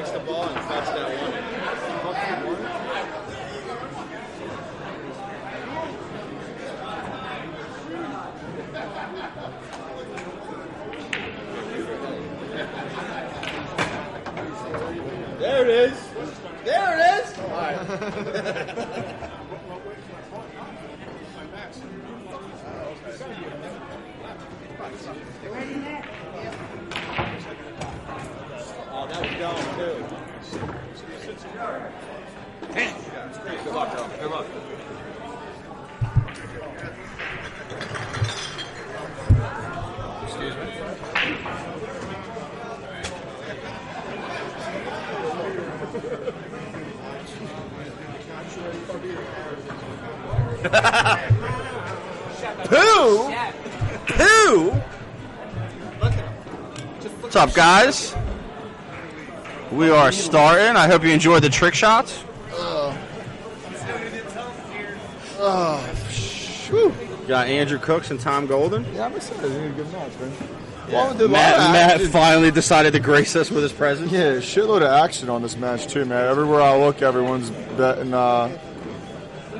takes the ball and cuts that one. There it is. There it is. All right. Oh, that was going too. Good luck, Earl. Good luck. Excuse me. Pooh? What's up, guys? We are starting. I hope you enjoyed the trick shots. Got Andrew Cookz and Tom Golden. Yeah, I'm excited. It's a good match, man. Yeah. Matt finally decided to grace us with his presence. Yeah, shitload of action on this match, too, man. Everywhere I look, everyone's betting. I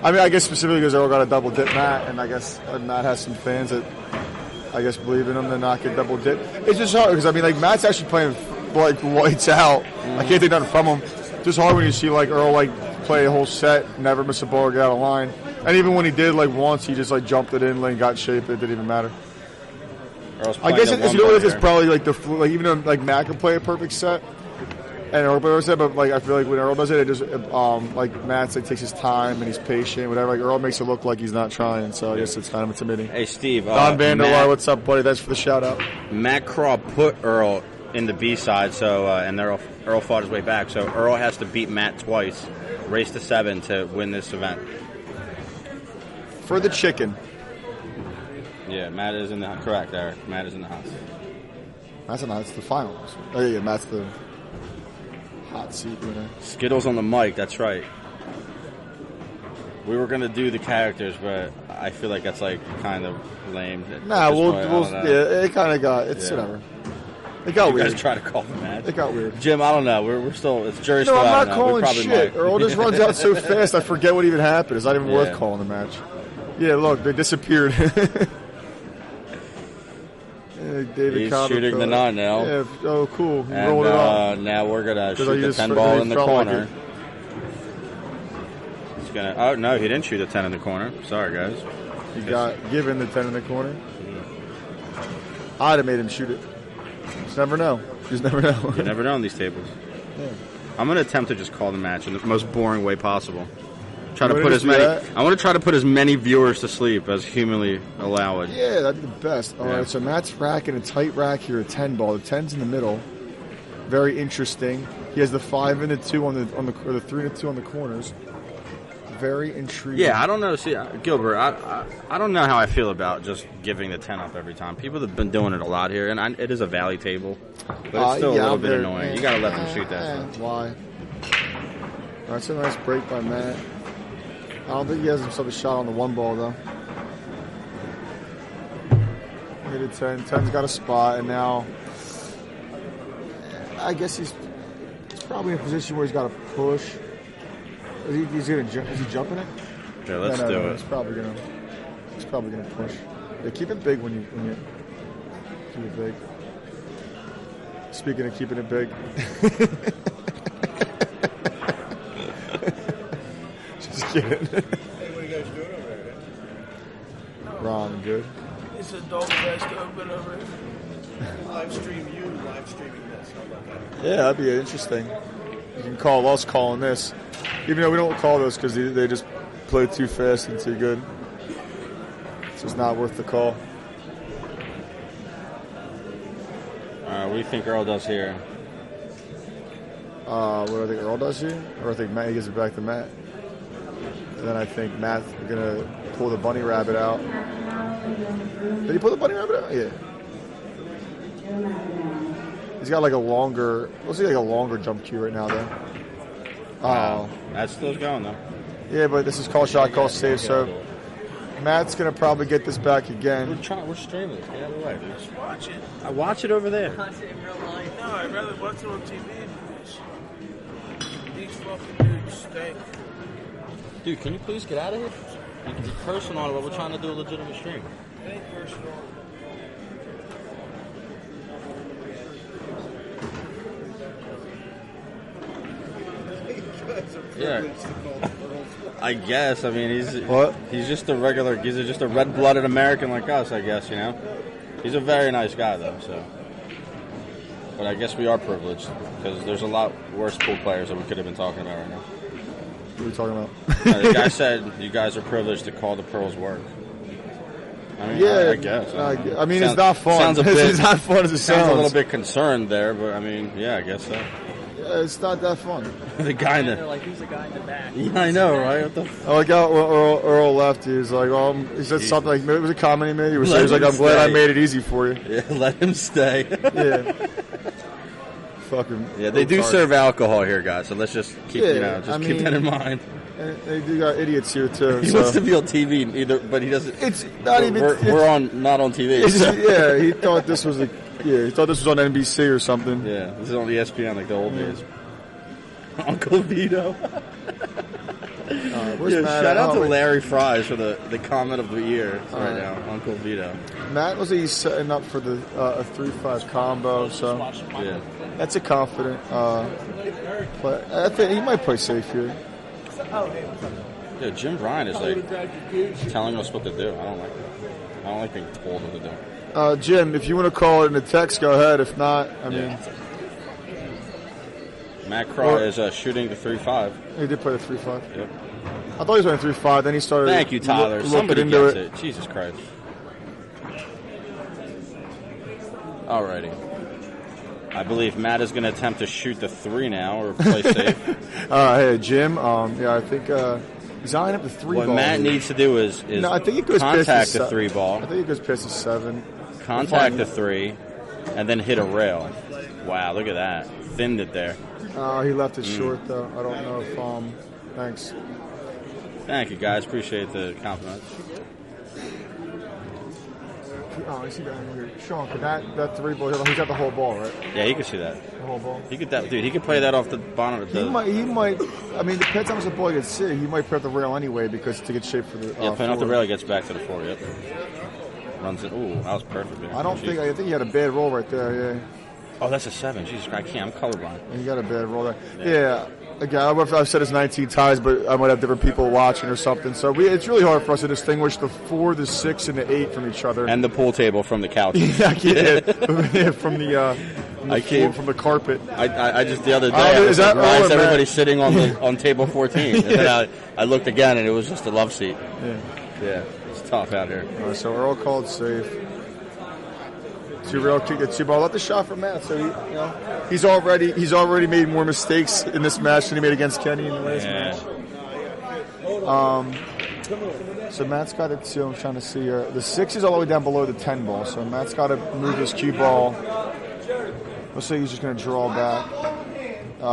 mean, I guess specifically because Earl got a double dip Matt, and I guess Matt has some fans that I guess believe in him to not get double dip. It's just hard because, I mean, like, Matt's actually playing, like, lights out. I can't take nothing from him. It's just hard when you see, like, Earl, like, play a whole set, never miss a ball or get out of line. And even when he did, like, once, he just, like, jumped it in, like, got shaped. It didn't even matter. I guess it's, you know, it's probably, like, the like, even though, like, Matt can play a perfect set, and Earl plays a set, but, like, I feel like when Earl does it, it just, like, Matt's, like, takes his time and he's patient, whatever. Like, Earl makes it look like he's not trying, so I guess it's kind of intimidating. Hey, Steve. Don Vanderlar, what's up, buddy? Thanks for the shout-out. Matt Krah put Earl in the B-side, so and Earl fought his way back, so Earl has to beat Matt twice, race to 7 to win this event. For the chicken. Yeah, Matt is in the correct, Eric. Matt is in the house. That's the finals. Oh yeah, Matt's the hot seat winner. Skittles on the mic. That's right. We were gonna do the characters, but I feel like that's like kind of lame. Nah, yeah, it kind of got whatever. It got weird. You guys try to call the match. It got weird. Jim, I don't know. We're still. It's jury's no, still out. I'm not calling shit. Earl just runs out so fast. I forget what even happened. It's not even worth calling the match. Yeah, look, they disappeared. David He's shooting the 9 now. Yeah, oh, cool. He and, rolled it up. Now we're going to shoot the 10 ball in the corner. He's gonna. Oh, no, he didn't shoot a 10 in the corner. Sorry, guys. He got given the 10 in the corner. I'd have made him shoot it. Just never know. Just never know. You never know on these tables. Yeah. I'm going to attempt to just call the match in the most boring way possible. I want to try to put as many viewers to sleep as humanly allowed. Yeah, that'd be the best. All right, so Matt's racking a tight rack here, a 10 ball. The 10's in the middle. Very interesting. He has the 5 and the 2 or the 3 and the 2 on the corners. Very intriguing. Yeah, I don't know. See, Gilbert, I don't know how I feel about just giving the 10 up every time. People have been doing it a lot here, and it is a valley table, but it's still a little bit annoying. You got to let them shoot that stuff. Why? All right, that's a nice break by Matt. I don't think he has himself a shot on the 1 ball, though. Hit a 10. 10's got a spot, and now I guess he's probably in a position where he's got to push. Is he jumping it? Yeah, let's do it. He's probably gonna push. Yeah, keep it big when you keep it big. Speaking of keeping it big. Just kidding. Hey, what are you guys doing over there? Ron, good. It's a dog fest open over here. Live streaming this. How about that? Yeah, that'd be interesting. You can call us calling this. Even though we don't call those because they just play too fast and too good. So it's not worth the call. What do you think Earl does here? What do I think Earl does here? Or I think Matt gives it back to Matt. And then I think Matt's going to pull the bunny rabbit out. Did he pull the bunny rabbit out? Yeah. He's got like a longer, let's see, like a longer jump cue right now, though. Oh. That's still going, though. Yeah, but this is call shot, call save, so Matt's going to probably get this back again. We're streaming this. Get out of the way, dude. Just watch it. I watch it over there. Watch it in real life. No, I'd rather watch it on TV. these fucking dudes stink. Dude, can you please get out of here? You can be personal on it, but we're trying to do a legitimate stream. It ain't personal. Yeah. I guess. I mean, he's just a regular. He's just a red-blooded American like us. I guess, you know. He's a very nice guy, though. So, but I guess we are privileged because there's a lot worse pool players that we could have been talking about right now. What are we talking about? The guy said you guys are privileged to call the pearls work. I mean, Yeah, I guess. I mean, it's not fun. Sounds a bit. It's not fun as it sounds. Sounds a little bit concerned there, but I mean, yeah, I guess so. It's not that fun. The guy in the like who's the guy in the back? Yeah, I know, right? What the I like how Earl left. He was like, he said something like, it was a comment he made. He was like, I'm glad I made it easy for you. Yeah, let him stay. Yeah. Fucking. Yeah, they do serve alcohol here, guys. So let's just keep, keep that in mind. And they do got idiots here too. He wants to be on TV, but he doesn't. It's not even. We're not on TV. So. Yeah, he thought this was on NBC or something. Yeah, this is on ESPN like the old days. Uncle Vito. Shout out to Larry Fries for the comment of the year right now, Uncle Vito. Matt was he's setting up for the a 3-5 combo, so yeah, that's a confident play. I think he might play safe here. Yeah, Jim Ryan is like telling us what to do. I don't like being told what to do. Jim, if you want to call it in the text, go ahead. If not, I mean. Matt Krah is shooting the 3-5. He did play the 3-5. Yep. I thought he was playing 3-5. Then he started. Thank you, Tyler. Somebody into gets it. Jesus Christ. Alrighty. I believe Matt is going to attempt to shoot the 3 now or play safe. Hey, Jim. I think he's eyeing up the 3 ball. What Matt needs to do is I think he goes contact the 3 ball. I think he goes past the 7. Contact the 3, and then hit a rail. Wow, look at that. Thinned it there. He left it short, though. I don't know if... thanks. Thank you, guys. Appreciate the compliment. I see that in here. Sean, could that 3 ball... He's got the whole ball, right? Yeah, he could see that. The whole ball? He could play that off the bottom of the... He might... I mean, depends how much the ball gets hit. He might put the rail anyway because to get shape for the... playing off the rail gets back to the 4, yep. Runs it. Ooh, that was perfect. Man. I think he had a bad roll right there, yeah. Oh, that's a 7. Jesus Christ, I'm colorblind. He got a bad roll there. Yeah. Again, I've said it's 19 ties, but I might have different people watching or something. So it's really hard for us to distinguish the 4, the 6, and the 8 from each other. And the pool table from the couch. Yeah, from the carpet. I just the other day I was surprised everybody sitting on table 14. And then I looked again and it was just a love seat. Yeah, it's tough out here. All right, so Earl called safe. 2 rail kick, 2 ball. Let the shot from Matt. So he's already made more mistakes in this match than he made against Kenny in the last match. So Matt's got it 2. I'm trying to see here. The 6 is all the way down below the 10 ball. So Matt's got to move his cue ball. Let's say he's just going to draw back.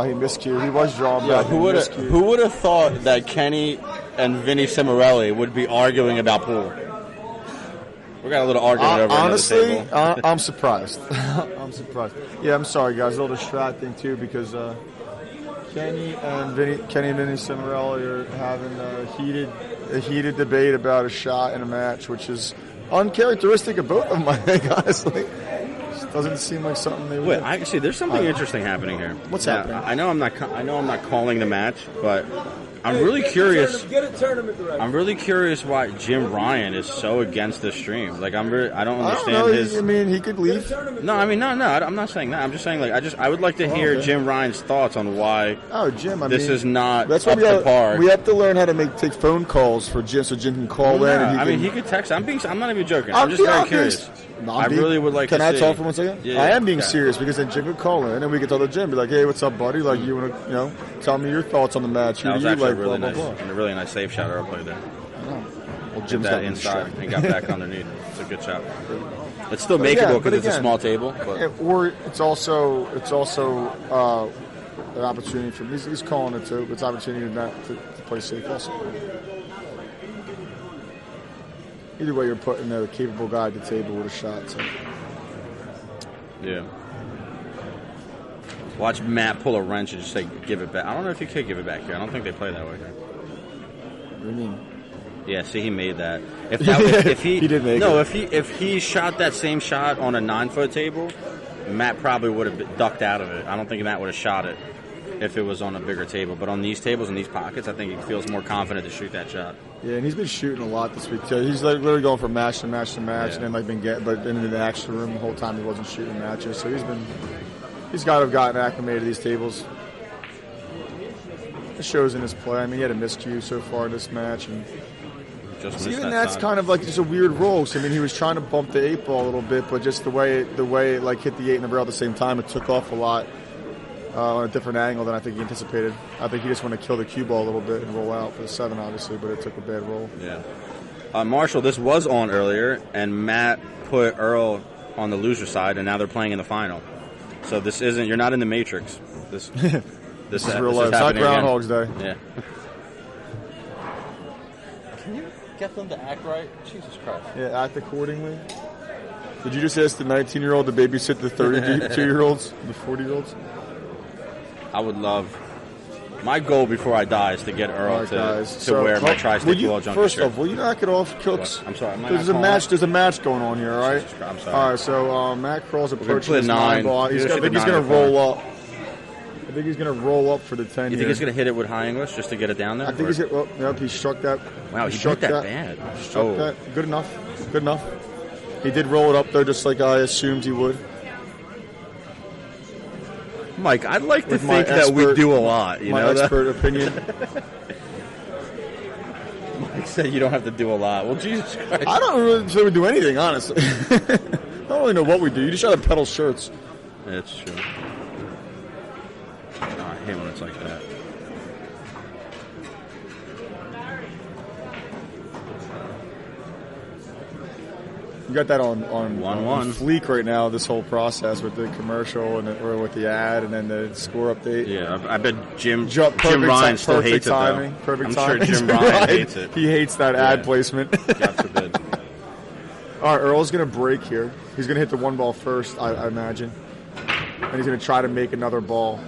He missed cue. He was drawing back. Who would have thought that Kenny and Vinny Cimarelli would be arguing about pool? We got a little argument over honestly, another table. I'm surprised. I'm surprised. Yeah, I'm sorry, guys. A little distracting too because Kenny and Vinny Cimarelli are having a heated debate about a shot in a match, which is uncharacteristic of both of them. I think honestly, it doesn't seem like something they would. Wait, I see. There's something interesting happening here. What's happening? I know I'm not calling the match, but I'm really curious. I'm really curious why Jim Ryan is so against this stream. Like I don't understand his. I mean, he could leave. No, I mean, no. I'm not saying that. I'm just saying I would like to hear Jim Ryan's thoughts on why. Oh, Jim. This is not that's up to par. We have to learn how to take phone calls for Jim, so Jim can call in. And he could text. I'm not even joking. I'm just very curious. I really would like to see. Can I talk for 1 second? Yeah, I am being serious because then Jim could call in and we could tell the Jim, be like, hey, what's up, buddy? Like, you want to, tell me your thoughts on the match. That was actually like, really blah, nice. blah, blah. And a really nice safe shot Earl played there. I know. Well, Jim's got got inside and got back underneath. It's a good shot. It's still makeable because it's a small table. But. Or it's also an opportunity for him. He's calling it too, but it's an opportunity to play safe also. Either way, you're putting a capable guy at the table with a shot. So. Yeah. Watch Matt pull a wrench and just say, give it back. I don't know if you could give it back here. I don't think they play that way here. What do you mean? Yeah, see, he made that. If he did make it. If he shot that same shot on a 9-foot table, Matt probably would have ducked out of it. I don't think Matt would have shot it if it was on a bigger table. But on these tables and these pockets, I think he feels more confident to shoot that shot. Yeah, and he's been shooting a lot this week too. He's like literally going from match to match to match, and then like but in the action room the whole time he wasn't shooting matches. So he's got to have gotten acclimated to these tables. It shows in his play. I mean, he had a miscue so far this match, and even that's kind of like just a weird roll. So, I mean, he was trying to bump the 8 ball a little bit, but just the way it like hit the 8 and the rail at the same time, it took off a lot on a different angle than I think he anticipated. I think he just wanted to kill the cue ball a little bit and roll out for the 7, obviously, but it took a bad roll. Yeah. Marshall, this was on earlier, and Matt put Earl on the loser side, and now they're playing in the final. So this isn't. You're not in the Matrix. This is real life. It's not Groundhog's Day. Yeah. Can you get them to act right? Jesus Christ. Yeah, act accordingly. Did you just ask the 19-year-old to babysit the 32-year-olds, the 40-year-olds? I would love. My goal before I die is to get Earl to wear my tri-state Poolhall Junkies First shirt. off, will you knock it off, Cookz? I'm sorry. There's a match going on here, all right? I'm sorry. All right, so Matt Krah's approaching his 9 ball. I think he's going to roll up. I think he's going to roll up for the 10. You think he's going to hit it with high English just to get it down there? I think he's going to. Yep, he struck that. Wow, he struck that bad. Struck that. Good enough. Good enough. He did roll it up, though, just like I assumed he would. Mike, I'd like to think that we do a lot. You know, my expert opinion. Mike said you don't have to do a lot. Well, Jesus Christ. I don't really say we do anything, honestly. I don't really know what we do. You just try to peddle shirts. That's true. Oh, I hate when it's like that. You got that on 1-1 fleek right now, this whole process with the commercial or with the ad and then the score update. Yeah, I bet Jim Ryan still hates timing, it, though. Perfect I'm timing. sure Jim Ryan hates it. He hates that ad placement. God forbid. All right, Earl's going to break here. He's going to hit the 1 ball first, I imagine. And he's going to try to make another ball.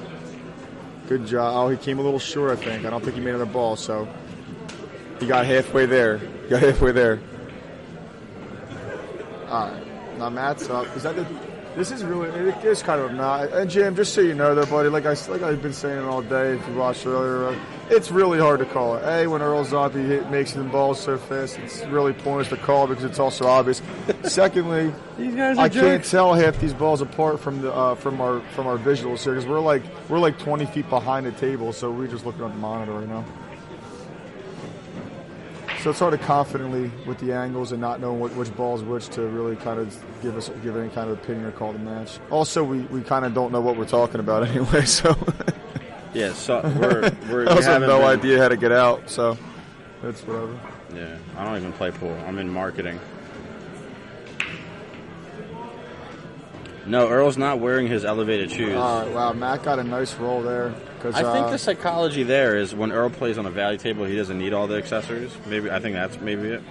Good job. Oh, he came a little short, I think. I don't think he made another ball, so he got halfway there. All right. Now Matt's up. This is really, it is kind of not. And Jim, just so you know, though, buddy, like I've been saying all day, if you watched earlier, it's really hard to call it. A, when Earl's up, he makes them balls so fast, it's really pointless to call because it's also obvious. Secondly, I can't tell half these balls apart from the from our visuals here because we're like 20 feet behind the table, so we're just looking at the monitor right now. So it's hard to confidently, with the angles and not knowing which ball is which, to really kind of give any kind of opinion or call the match. Also, we kind of don't know what we're talking about anyway, so. Yeah, so we're I also have no idea how to get out, so it's whatever. Yeah, I don't even play pool. I'm in marketing. No, Earl's not wearing his elevated shoes. Wow, Matt got a nice roll there. I think the psychology there is when Earl plays on a value table, he doesn't need all the accessories. I think that's maybe it.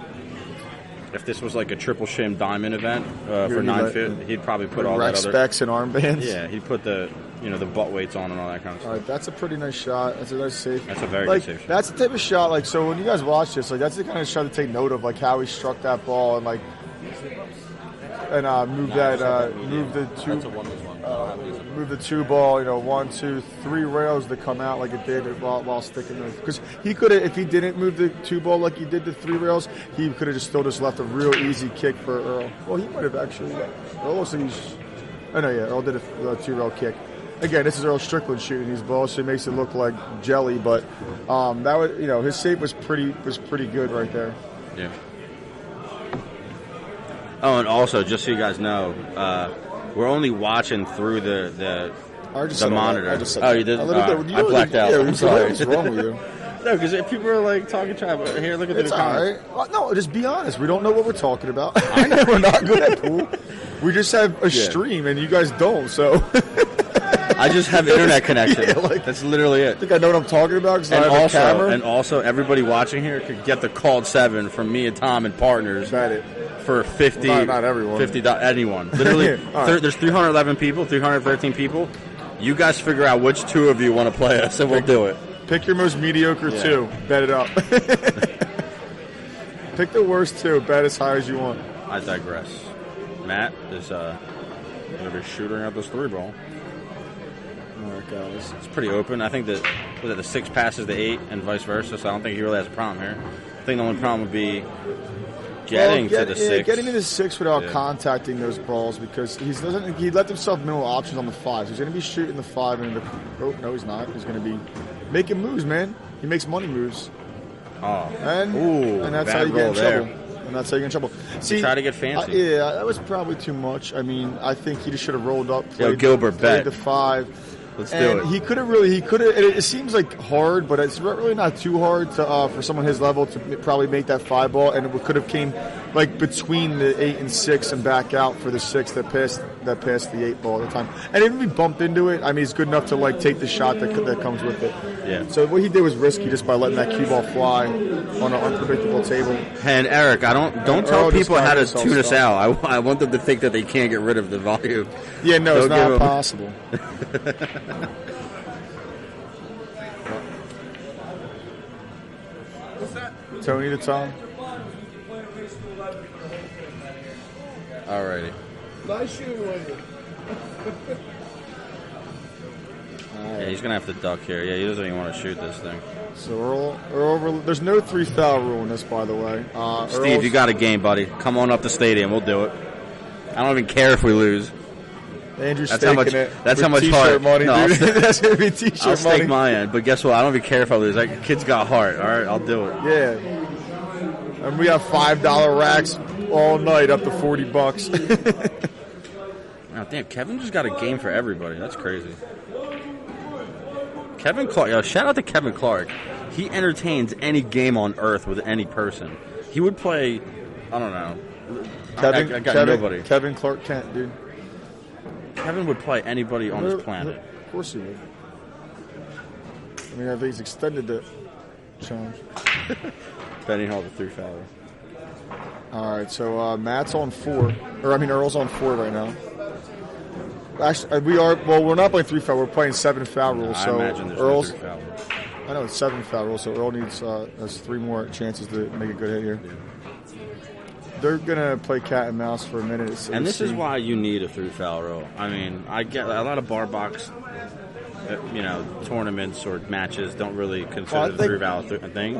If this was like a triple shim diamond event for 9 feet, he'd probably put all that other specs and armbands. Yeah, he'd put the butt weights on and all that kind of stuff. All right, that's a pretty nice shot. That's a nice safe. That's a very good safe shot. That's the type of shot. So when you guys watch this, that's the kind of shot to take note of, how he struck that ball and move the move the 2 ball, 1, 2, 3 rails to come out like it did while sticking there. Because he could have, if he didn't move the 2 ball like he did the 3 rails, he could have just left a real easy kick for Earl. Well, he might have actually. Earl looks like Earl did a 2 rail kick. Again, this is Earl Strickland shooting these balls, so it makes it look like jelly. But that was, his save was pretty good right there. Yeah. Oh, and also, just so you guys know, we're only watching through the monitor. You did? I blacked out. I'm sorry. What's wrong with you? No, because people are talking trash. Here, look at the comments. All right. No, just be honest. We don't know what we're talking about. I know we're not good at pool. We just have a stream, and you guys don't, so... I just have internet connection. That's literally it. I think I know what I'm talking about because I have a camera. And also, everybody watching here could get the called 7 from me and Tom and partners. Got it. For 50, not everyone. 50, anyone. Literally, there's 311 people, 313 people. You guys figure out which two of you want to play us, and we'll do it. Pick your most mediocre two. Bet it up. Pick the worst two. Bet as high as you want. I digress. Matt is going to be shooting at this 3-ball. All right, guys. It's pretty open. I think that the 6 passes the 8 and vice versa, so I don't think he really has a problem here. I think the only problem would be getting to the 6. Getting to the 6 without contacting those balls, because he left himself minimal options on the 5. So he's going to be shooting the 5 and no, he's not. He's going to be making moves, man. He makes money moves. Oh, and that's how you get in trouble. And that's how you get in trouble. See, try to get fancy. Yeah, that was probably too much. I mean, I think he just should have rolled up, played bet the 5. Let's do it. He could have. It seems like hard, but it's really not too hard for someone his level to probably make that 5 ball, and it could have came like between the 8 and 6 and back out for the 6 that passed the 8 ball at the time. And even if he bumped into it, I mean, he's good enough to like take the shot that comes with it. Yeah. So what he did was risky just by letting that cue ball fly on an unpredictable table. And Eric, don't tell people how to tune us out. I want them to think that they can't get rid of the volume. Yeah, no, it's not possible. What's that? Tony to Tom. Alrighty. Nice shooting window. Yeah, he's gonna have to duck here. Yeah, he doesn't even want to shoot this thing. So Earl, there's no 3-foul rule in this, by the way. Steve, you got a game, buddy. Come on up the stadium. We'll do it. I don't even care if we lose. Andrew's that's how much. That's how much heart. Money, no, dude. That's gonna be t-shirt money. I'll stake my end, but guess what? I don't even care if I lose. Like, kid's got heart. All right, I'll do it. Yeah. And we got $5 racks all night, up to $40. Oh, damn, Kevin just got a game for everybody. That's crazy. Kevin Clark. Shout out to Kevin Clark. He entertains any game on earth with any person. He would play. I don't know. I got nobody. Kevin Clark Kent, dude. Kevin would play anybody on this planet. Of course he would. I mean, I think he's extended the challenge. Benny Hall, the 3-fouler. All right, so Matt's on 4. Earl's on 4 right now. Actually, we're not playing 3-foul. We're playing 7-foul rules. I so imagine there's Earl's. No 3-foul rules. I know it's 7-foul rules, so Earl has 3 more chances to make a good hit here. Yeah. They're gonna play cat and mouse for a minute. And this is why you need a 3-foul rule. I mean, I get a lot of BarBox, tournaments or matches don't really consider the 3-foul thing.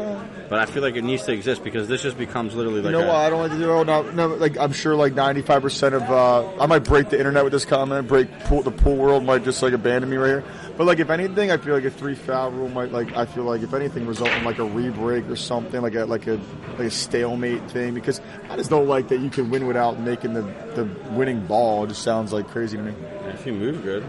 But I feel like it needs to exist because this just becomes literally like. You know what? I don't like to do. No, like I'm sure like 95% of I might break the internet with this comment. The pool world might just like abandon me right here. But like if anything, I feel like a 3-foul rule might I feel like if anything result in like a re-break or something like a stalemate thing, because I just don't like that you can win without making the winning ball. It just sounds like crazy to me. If you move good.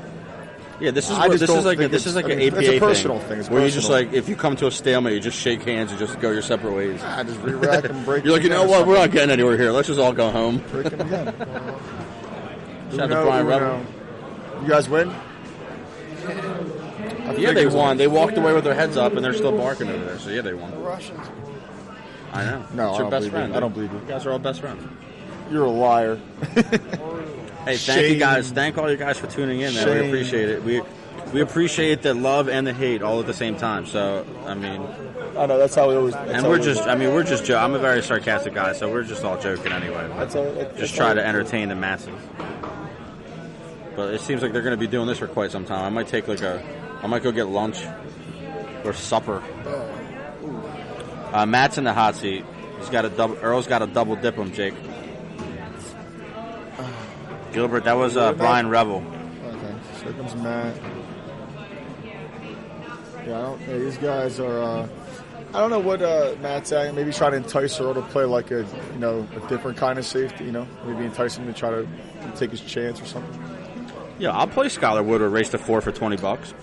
Yeah, this is like an APA it's a personal thing. It's where you just like if you come to a stalemate, you just shake hands and just go your separate ways. I just re-rack and break. You're like, you know what? We're not getting anywhere here. Let's just all go home. Break them again. Shout out to Brian Rebel. You guys win? Yeah, they won. They walked away with their heads up, and they're still barking over there. So yeah, they won. The Russians. I know. No, it's your best friend. I don't believe you. You guys are all best friends. You're a liar. Hey, thank you guys. Thank all you guys for tuning in, man. We appreciate it. We appreciate the love and the hate all at the same time. So, I mean, I know that's how we always. And we're just joking. I'm a very sarcastic guy, so we're just all joking anyway. Just try to entertain the masses. But it seems like they're going to be doing this for quite some time. I might go get lunch or supper. Matt's in the hot seat. Earl's got a double dip him, Jake. Gilbert, that was Brian Rebel. Okay, so here comes Matt. Yeah, these guys are. I don't know what Matt's saying. Maybe try to entice Earl to play like a different kind of safety. Maybe entice him to try to take his chance or something. Yeah, I'll play Skylar Wood or race to 4 for $20.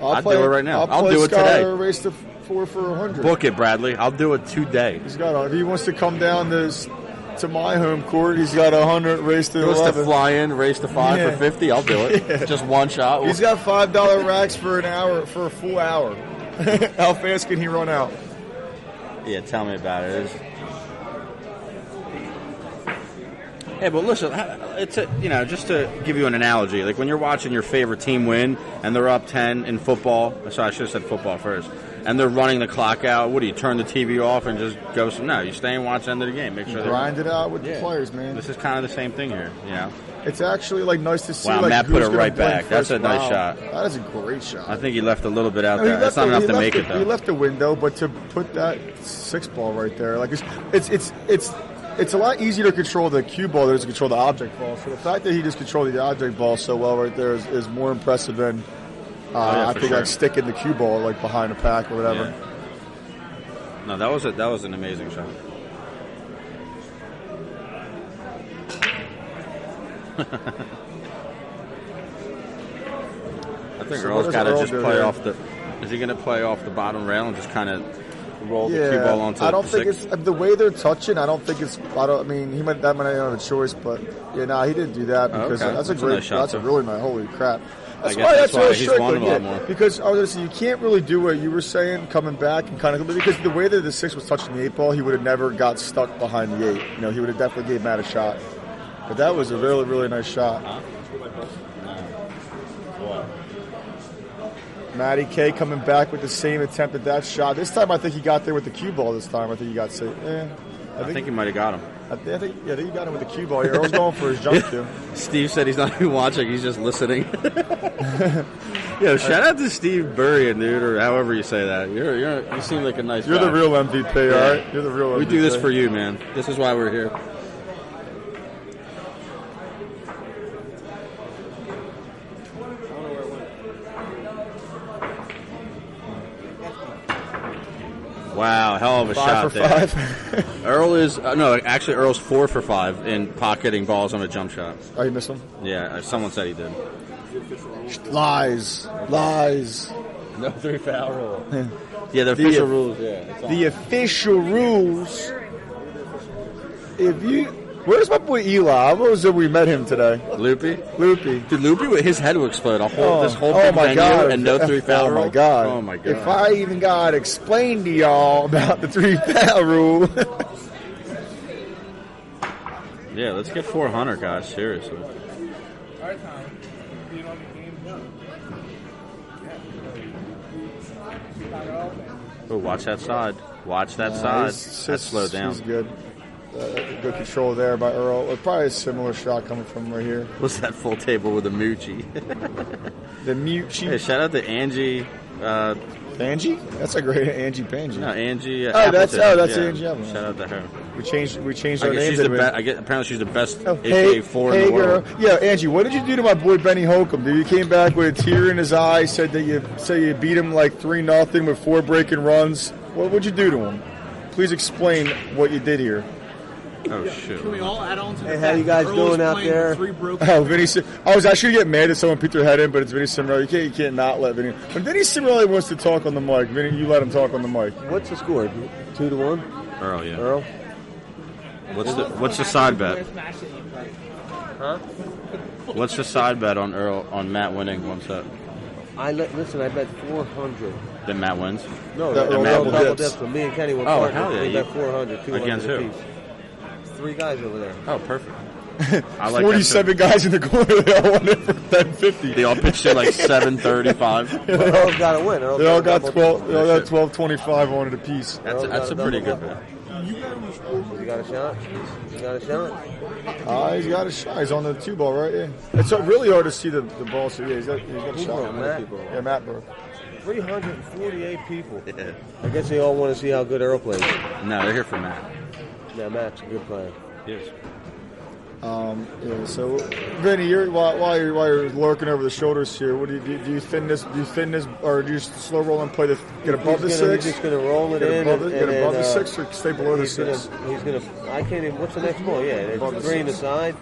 I'll do it right now. I'll do it today. Or race to 4 for 100. Book it, Bradley. I'll do it today. If he wants to come down to my home court, he's got 100 race to 11. He wants to fly in, race to 5 for 50. I'll do it. Yeah. Just one shot. He's got $5 racks for a full hour. How fast can he run out? Yeah, tell me about it. Yeah, but listen, it's just to give you an analogy, like when you're watching your favorite team win and they're up 10 in football. Sorry, I should have said football first. And they're running the clock out. What do you turn the TV off and just go? No, you stay and watch the end of the game. Make sure grind it out with the players, man. This is kind of the same thing here. It's actually nice to see. Wow, Matt put it right back. That's a nice shot. That is a great shot. I think he left a little bit out there. That's not enough to make it though. He left the window, but to put that 6 ball right there, it's a lot easier to control the cue ball than it is to control the object ball. So the fact that he just controlled the object ball so well right there is more impressive than I think sticking the cue ball behind the pack or whatever. Yeah. No, that was an amazing shot. I think Earl's got to just play off the. Is he going to play off the bottom rail and just kind of roll the cue ball onto? I don't the think six? it's the way they're touching. I don't think it's. He might not have a choice, but he didn't do that because that's a great. Nice shot, that's a really nice. Holy crap! That's why he's won a lot more. Because I was going to say you can't really do what you were saying coming back and kind of because the way that the 6 was touching the 8 ball, he would have never got stuck behind the 8. He would have definitely gave Matt a shot. But that was a really, really nice shot. Matty K coming back with the same attempt at that shot. This time I think he got there with the cue ball this time. I think he got safe. I think he might have got him. I think he got him with the cue ball here. Earl's going for his jump too. Steve said he's not even watching. He's just listening. Shout out to Steve Burrian, dude, or however you say that. You seem like a nice guy. You're the real MVP, all right? You're the real MVP. We do this for you, man. This is why we're here. Wow, hell of a shot there. 5 for 5. Earl is actually Earl's 4 for 5 in pocketing balls on a jump shot. Oh, you missed one? Yeah, someone said he did. Lies. No 3 foul rule. Yeah, the official rules. Yeah, the official rules. Where's my boy Eli? I was that we met him today. Loopy. Dude, Loopy, his head would explode. This whole big venue God. And no 3 foul rule. Oh my God. Oh my God. If I even got to explain to y'all about the 3 foul rule. Yeah, let's get 400, guys. Seriously. Oh, watch that side. That's slowed down. He's good. Good control there by Earl. Probably a similar shot coming from right here. What's that full table with the Moochie? The Moochie. Hey, shout out to Angie. Angie? That's a great Angie Pangie. No, Angie. That's Appleton. Angie Appleton. Shout out to her. We changed our names. She's apparently she's the best AK4 in the world. Yeah, Angie, what did you do to my boy Benny Holcomb? Dude, you came back with a tear in his eye, said you beat him 3-0 with 4 breaking runs. What would you do to him? Please explain what you did here. Oh, shit. Can we all add on to the how you guys doing out there? I was actually getting mad that someone put their head in, but it's Vinny Cimarelli. You can't not let Vinny. When Vinny Cimarelli wants to talk on the mic, Vinny, you let him talk on the mic. What's the score? 2-1? Earl, yeah. Earl? What's the side bet? Huh? What's the side bet on Matt winning one set? I bet 400. Then Matt wins? No, That Earl double double dips. dips. Me and Kenny were Oh, partners. hell yeah. We bet 400, 200 Against who? apiece. 3 guys over there. Oh, perfect. I like 47 guys in the corner. They all won it for 10.50. They all pitched it 7:35. Earl's got to win. They all got 12. They all got 12.25 on it apiece. That's a pretty good bet. You got a shot? He's got a shot. He's on the 2 ball, right? Yeah. It's really hard to see the ball. So yeah, he's got a shot. Matt? Yeah, Matt broke. 348 people. Yeah. I guess they all want to see how good Earl plays. No, they're here for Matt. Yeah, Matt's a good player. Yes. So Vinny, while you're lurking over the shoulders here, what do you thin this? Or do you slow roll and play get above the 6? He's just going to roll it in. Get above the 6 or stay below the 6? He's going to. I can't even. What's the next ball? Yeah, it's 3 in the side.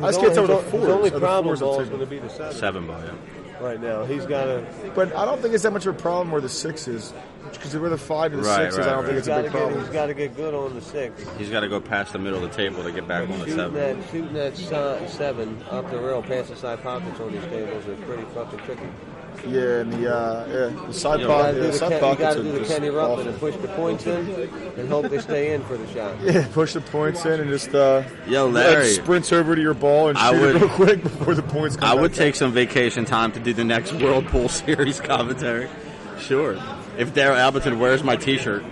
Let's get to the 4s. His only problem ball is going to be the 7. 7 ball, yeah. Right now, he's got to. But I don't think it's that much of a problem where the 6 is. Because where the 5 and the 6 is, I don't think it's a big problem. He's got to get good on the 6. He's got to go past the middle of the table to get back on the 7. Shooting that 7 up the rail past the side pockets on these tables is pretty fucking tricky. Yeah, and the side You pocket. gotta do The side the pockets are Kenny just Ruffin awful. and push the points in and hope they stay in for the shot. Yeah, push the points in and just Yo, Larry. sprints over to your ball and I shoot would- it real quick before the points come I back would up. take some vacation time to do the next World Pool Series commentary. Sure. If Darryl Alberton wears my T-shirt,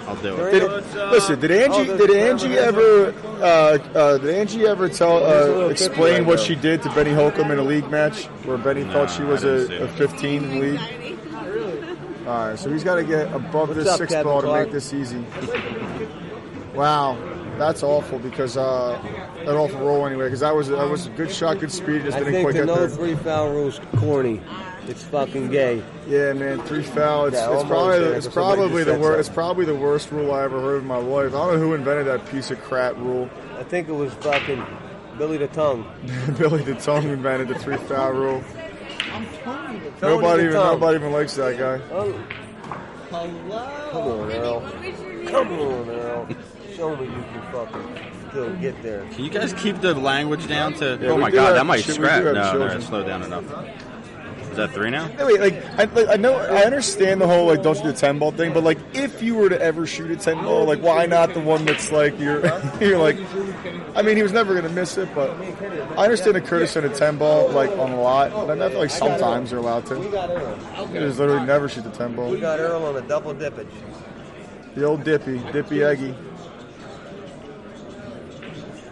I'll do it. Listen, did Angie ever explain what she did to Benny Holcomb in a league match where Benny thought she was I didn't see a it. 15 in the league? All right, so he's got to get above this up, 6 Kevin ball to Clark? make this easy. Wow, that's awful because an awful roll anyway because that was a good shot, good speed, just I didn't think quite the get no there. 3 foul rule's corny. It's fucking gay. Yeah, man, 3 foul. It's Yeah, probably the worst. somebody It's probably the worst rule I ever heard in my life. I don't know who invented that piece of crap rule. I think it was fucking Billy the Tongue. Billy the Tongue invented the 3 foul rule. Tony Nobody the Tongue. even likes that guy. Oh. Come on, Earl. Come on, Earl. Show me you can fucking still get there. Can you guys keep the language down to? Yeah, oh we my do God, have- that might we do scrap. have No, children. slow down enough. Is that 3 now? Anyway, I know I understand the whole don't shoot the 10 ball thing, but if you were to ever shoot a 10 ball, why not the one that's you're like? I mean, he was never going to miss it, but I understand the courtesy on a 10 ball on a lot, but I feel like sometimes they're allowed We to. got Earl. You just literally never shoot the 10 ball. We got Earl on a double dippage. The old Dippy Eggy.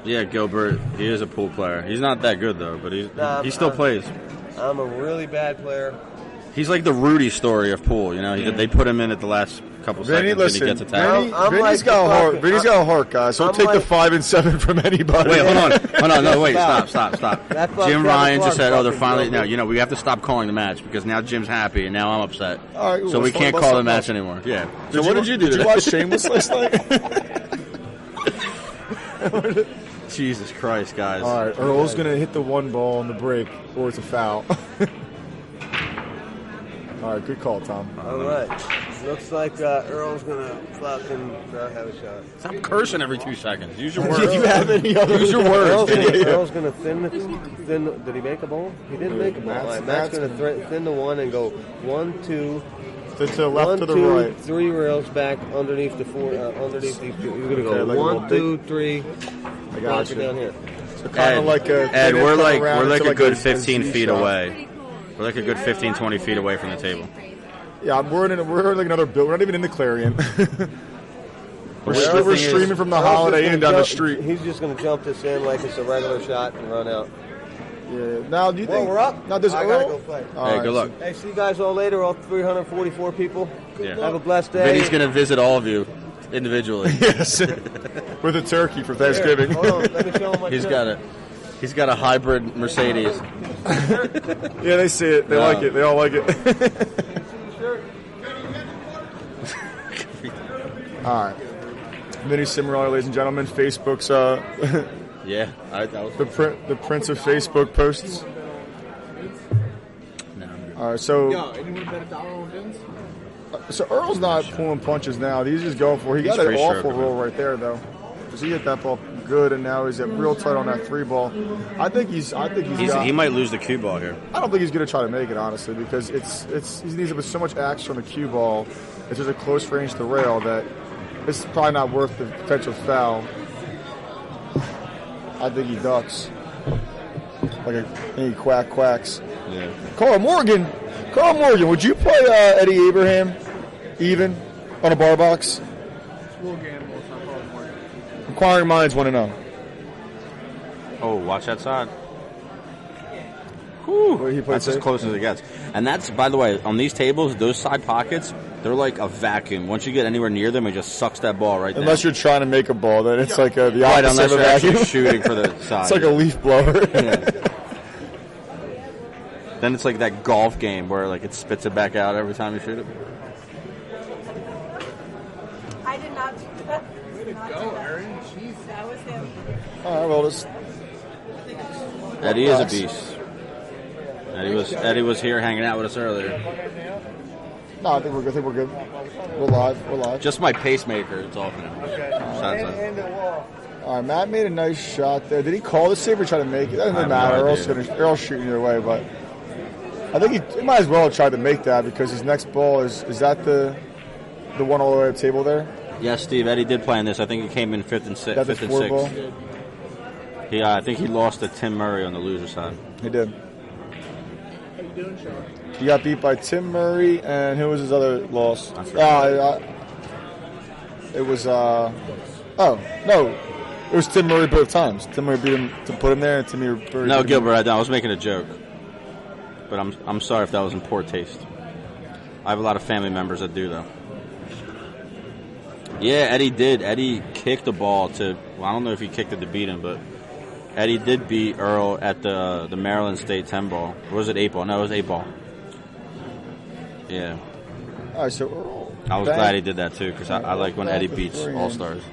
Yeah, Gilbert. He is a pool player. He's not that good though, but he still plays. I'm a really bad player. He's like the Rudy story of pool. You know, they put him in at the last couple Vinny, seconds listen, and he gets attacked. Vinny's got a heart. Vinny's got a heart, guys. He'll take the 5 and 7 from anybody. Wait, hold on. No, wait, stop. That fuck Jim Kevin Ryan Clark just said, "Oh, they're fucking finally broke no. We have to stop calling the match because now Jim's happy and now I'm upset. All right, so we can't call the match anymore." Yeah. So what did you do? Did you today? watch Shameless last night? Jesus Christ, guys. All right, Earl's gonna hit the 1 ball on the break, or it's a foul. All right, good call, Tom. All right. Looks like Earl's gonna fucking not have a shot. Stop cursing every 2 seconds. Use your Do words. you have any other? Use your words. Earl's gonna thin. Did he make a ball? He didn't make a ball. Matt's- All right, Matt's gonna thin the 1 and go 1, 2, To the left 1, to the 2, right. 3 rails back underneath the 4. Underneath these 2. You're gonna go Okay, like a 1, little 2, 3. I got Mark it you. down here. So kind of like a. Ed, we're like a good a 15 Z feet shot. away. We're like a good 15, 20 feet away from the table. Yeah, we're like another build. We're not even in the Clarion. we're the thing is- streaming from the Earl's Holiday just Inn gonna down the jump- street. He's just gonna jump this in like it's a regular shot and run out. Yeah. Now, do you Well, think we're up. Now, does I Earl? gotta go play. All Hey, right, good luck. Hey, see you guys all later, all 344 people. Yeah. Have a blessed day. Vinny's gonna visit all of you individually. Yes. With a turkey for Thanksgiving. Hold on, let me show him my He's shirt. got a hybrid Mercedes. Yeah, they see it. They Yeah. like it. They all like it. All right. Vinny Cimarelli, ladies and gentlemen. Facebook's Yeah, that was. the prince of Facebook posts. No, I'm good. All right, so anyone bet $1 on Vince? so Earl's not pulling punches now. He's just going for it. He got an free awful stroking. roll right there, though. Because he hit that ball good, and now he's real tight on that 3 ball. I think he's He might lose the cue ball here. I don't think he's going to try to make it, honestly, because he needs with so much action on the cue ball. It's just a close range to the rail that it's probably not worth the potential foul. I think he ducks. He quacks. Yeah. Carl Morgan, would you play Eddie Abraham even on a bar box? We'll gamble. So I'm calling Morgan. Inquiring minds want to know. Oh, watch that side. Where he That's plays as close as it gets. And that's, by the way, on these tables, those side pockets, they're like a vacuum. Once you get anywhere near them, it just sucks that ball right Unless down. you're trying to make a ball, then it's like the opposite Right, unless of a you're actually vacuum. shooting for the side. It's like a leaf blower. Yeah. Then it's like that golf game where like it spits it back out every time you shoot it. I did not do that. Way to go, Aaron. Jeez. That was him. All right, well, just Eddie is a beast. Eddie was here hanging out with us earlier. no, I think we're good. We're live. Just my pacemaker, it's off now. Besides that. All right, Matt made a nice shot there. Did he call the save or try to make it? That doesn't I have matter. no idea. Earl's shooting either way, but I think he might as well try to make that because his next ball is that the one all the way to the table there? Yes, Steve. Eddie did play in this. I think he came in 5th and 6th. Is that the 4 ball? Yeah, I think he lost to Tim Murray on the loser side. He did. How you doing, Sean? He got beat by Tim Murray, and who was his other loss? It was it was Tim Murray both times. Tim Murray beat him to put him there, and Tim Murray. No, Gilbert, I was making a joke, but I'm sorry if that was in poor taste. I have a lot of family members that do though. Yeah, Eddie did. Eddie kicked the ball to. Well, I don't know if he kicked it to beat him, but Eddie did beat Earl at the Maryland State 10 ball. Or was it 8 ball? No, it was 8 ball. Yeah. All right, so Earl. I was glad he did that too because I like when Eddie beats All Stars.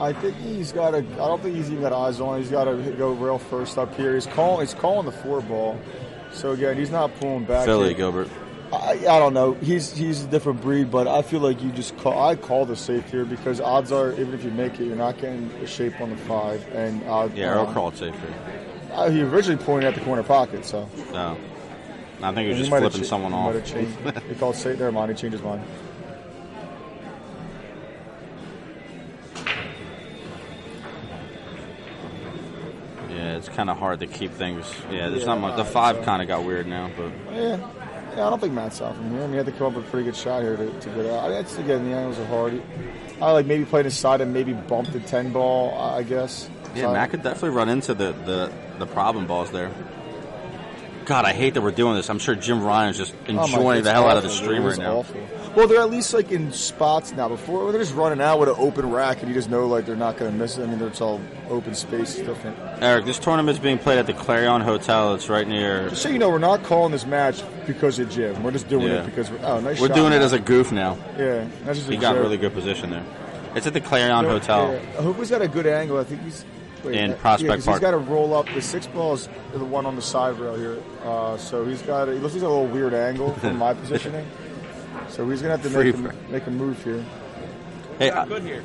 I think he's got to. I don't think he's even got eyes on it. He's got to go rail first up here. He's calling the 4 ball. So again, he's not pulling back. Philly, here. Gilbert. I don't know. He's a different breed, but I feel like you just call. I call the safe here because odds are, even if you make it, you're not getting a shape on the 5. And Earl called safe here. He originally pointed at the corner pocket, so. No, I think he was just flipping someone off. He called safe. Never mind. He changed his mind. Yeah, it's kind of hard to keep things. Yeah, there's not much. The 5 kind of got weird now, but. Yeah, I don't think Matt's out from here. I mean, he had to come up with a pretty good shot here to get out. That's, again, the angles are hard. I like maybe played inside and maybe bumped the 10 ball, I guess. Yeah, so Matt could definitely run into the problem balls there. God, I hate that we're doing this. I'm sure Jim Ryan's just enjoying the hell out of the stream right now. Awful. Well, they're at least like in spots now. Before they're just running out with an open rack, and you just know like they're not going to miss it. I mean, it's all open space, different. Eric, this tournament's being played at the Clarion Hotel. It's right near. Just so you know, we're not calling this match because of Jim. We're just doing it because nice. We're doing it as a goof now. Yeah, that's just. He got a really good position there. It's at the Clarion Hotel. Yeah. I hope he's got a good angle. I think he's. In Prospect Park. He's got to roll up. The 6 ball is the one on the side rail here. So he looks like a little weird angle from my positioning. So he's going to have to make a move here. Hey, good here.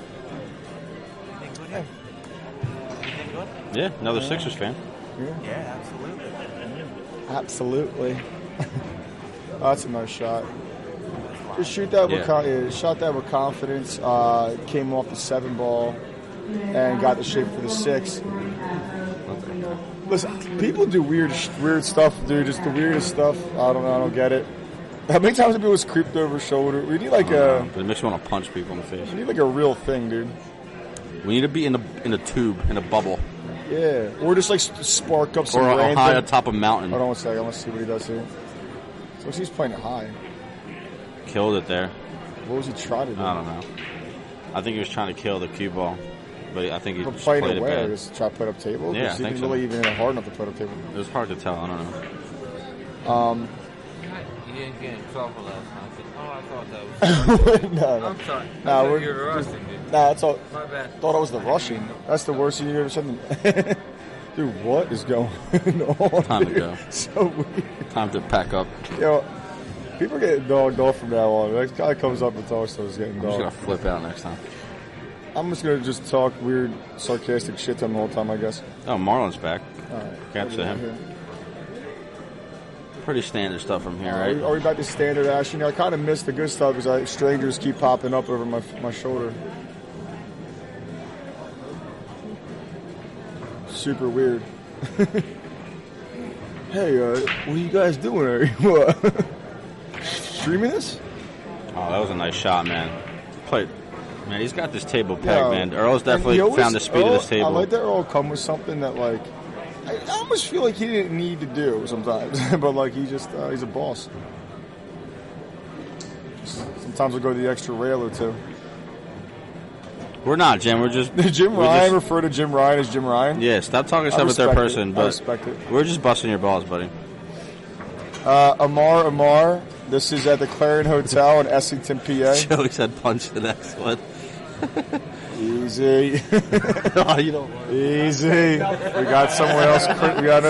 Anything good here? Anything good? Yeah, another Sixers fan. Yeah, absolutely. Absolutely. That's a nice shot. Just shoot that shot that with confidence. Came off the 7 ball. And got the shape for the 6. Listen, people do weird stuff, dude. Just the weirdest stuff. I don't get it. How many times have people just creeped over his shoulder? We need like a. It makes you want to punch people in the face. We need like a real thing, dude. We need to be in a tube, in a bubble. Yeah, or just like spark up some. Or high atop a mountain. Hold on one second. I want to see what he does here. So he's playing it high. Killed it there. What was he trying to do? I don't know. I think he was trying to kill the cue ball. But I think he just played it bad. Just try to put up table? Yeah, I think so. Really even hard enough to put up table? It was hard to tell. I don't know. You didn't get in trouble last night. Oh, I thought that was... No. I'm sorry. No, you were rushing, dude. Nah, that's all. My bad. Thought I was the rushing. That's the worst thing you ever said. Dude, what is going on? Time to go. So weird. Time to pack up. Yo, people are getting dogged off from now on. That guy comes up and talks to us getting dogged. I'm just going to flip out next time. I'm just going to just talk weird, sarcastic shit to him the whole time, I guess. Oh, Marlon's back. All right. Caps to him. Pretty standard stuff from here, right? Are we back to standard ash? You know, I kind of missed the good stuff because strangers keep popping up over my shoulder. Super weird. Hey, what are you guys doing? What? Streaming this? Oh, that was a nice shot, man. Man, he's got this table pegged, man. Earl's definitely found the speed of this table. I like that Earl come with something that, like, I almost feel like he didn't need to do sometimes. But, like, he's a boss. Sometimes we'll go the extra rail or two. We're not, Jim. We're just... refer to Jim Ryan as Jim Ryan? Yeah, stop talking stuff with their person. But I respect it. We're just busting your balls, buddy. Amar. This is at the Clarion Hotel in Essington, PA. Joey said punch the next one. Easy. Oh, you don't. Easy. We got someone else. We got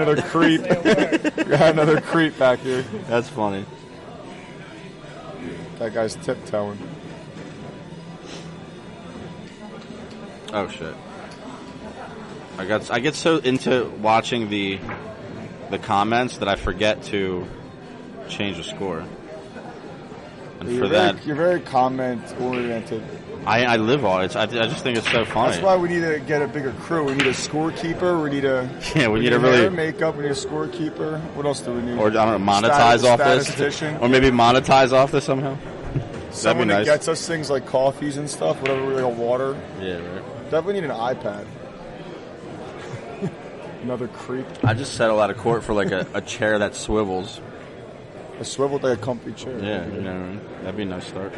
another creep. We got another creep back here. That's funny. That guy's tiptoeing. Oh shit! I get so into watching the the comments that I forget to change the score. And for that, you're very comment oriented. I live on it. I just think it's so funny. That's why we need to get a bigger crew. We need a scorekeeper. We need a we need a really makeup. We need a scorekeeper. What else do we need? Or I don't know, monetize off this, or maybe monetize off this somehow. Someone That'd be nice. that gets us things like coffees and stuff, whatever, like water. Yeah, right. Definitely need an iPad. Another creep. I just settle out of court for like a chair that swivels. A swivel like a comfy chair. Yeah, you know, that'd be a nice start.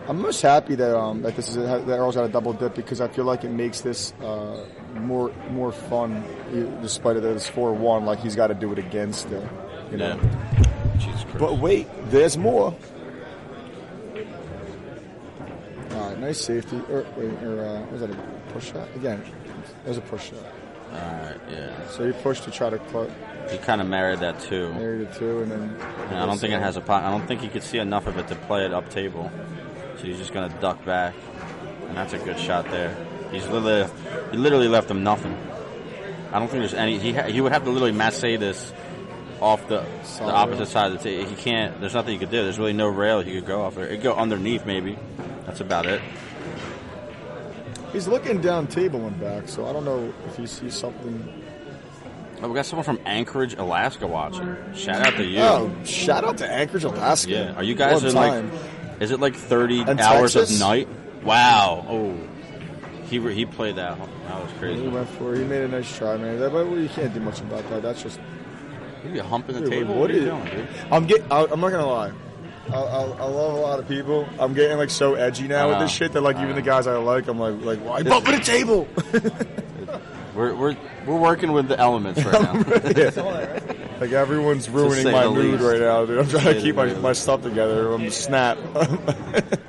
I'm most happy that that Earl's got a double dip because I feel like it makes this more fun, despite it that it's 4-1. Like he's got to do it again still, you know. Jesus Christ. But wait, there's more. All right, nice safety. Was that a push shot? Again, there's a push shot. All right, yeah. So he pushed to try to cut. He kind of married that too. Married it too, and then. I don't think it has a. I don't think he could see enough of it to play it up table. So he's just gonna duck back, and that's a good shot there. He literally left him nothing. I don't think there's any. He would have to literally masse this off the opposite side of the table. He can't. There's nothing he could do. There's really no rail he could go off there. It'd go underneath maybe. That's about it. He's looking down table and back, so I don't know if he sees something. Oh, we got someone from Anchorage, Alaska watching. Shout out to you. Oh, shout out to Anchorage, Alaska. Yeah. Are you guys in time? Is it like 30 and hours Texas? of night? Wow. Oh. He played that. That was crazy. He went for it. He made a nice try, man. But you can't do much about that. That's just. You humping the table? What are you doing, dude? I'm not gonna lie. I love a lot of people. I'm getting like so edgy now with this shit that like even the guys I like, I'm like why bumping the table? We're working with the elements right now. Like everyone's ruining my mood right now, dude. I'm trying to keep my stuff together. I'm snap.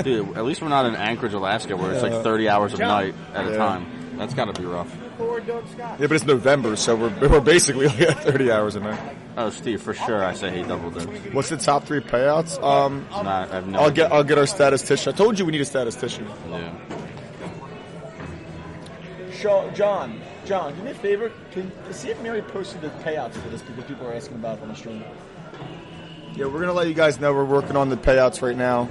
Dude, at least we're not in Anchorage, Alaska, where it's like 30 hours of night at a time. That's got to be rough. Yeah, but it's November, so we're basically like at 30 hours a night. Oh, Steve, for sure, I say he double dips. What's the top 3 payouts? I have no idea. I'll get our statistician. I told you we need a statistician. Yeah. John, do me a favor. Can see if Mary posted the payouts for this because people are asking about it on the stream. Yeah, we're gonna let you guys know we're working on the payouts right now.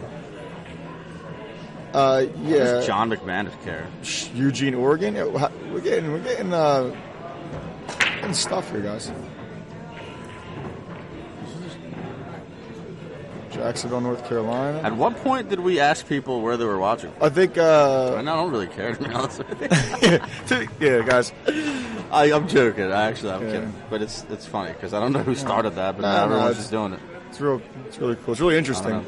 Yeah. Does John McManus care? Eugene, Oregon. Yeah, we're getting stuff here, guys. Jacksonville, North Carolina. At what point did we ask people where they were watching? I think. I don't really care, to be honest. Yeah, guys. I'm joking. I'm kidding. But it's funny because I don't know who started that, but now everyone's just doing it. It's really cool. It's really interesting.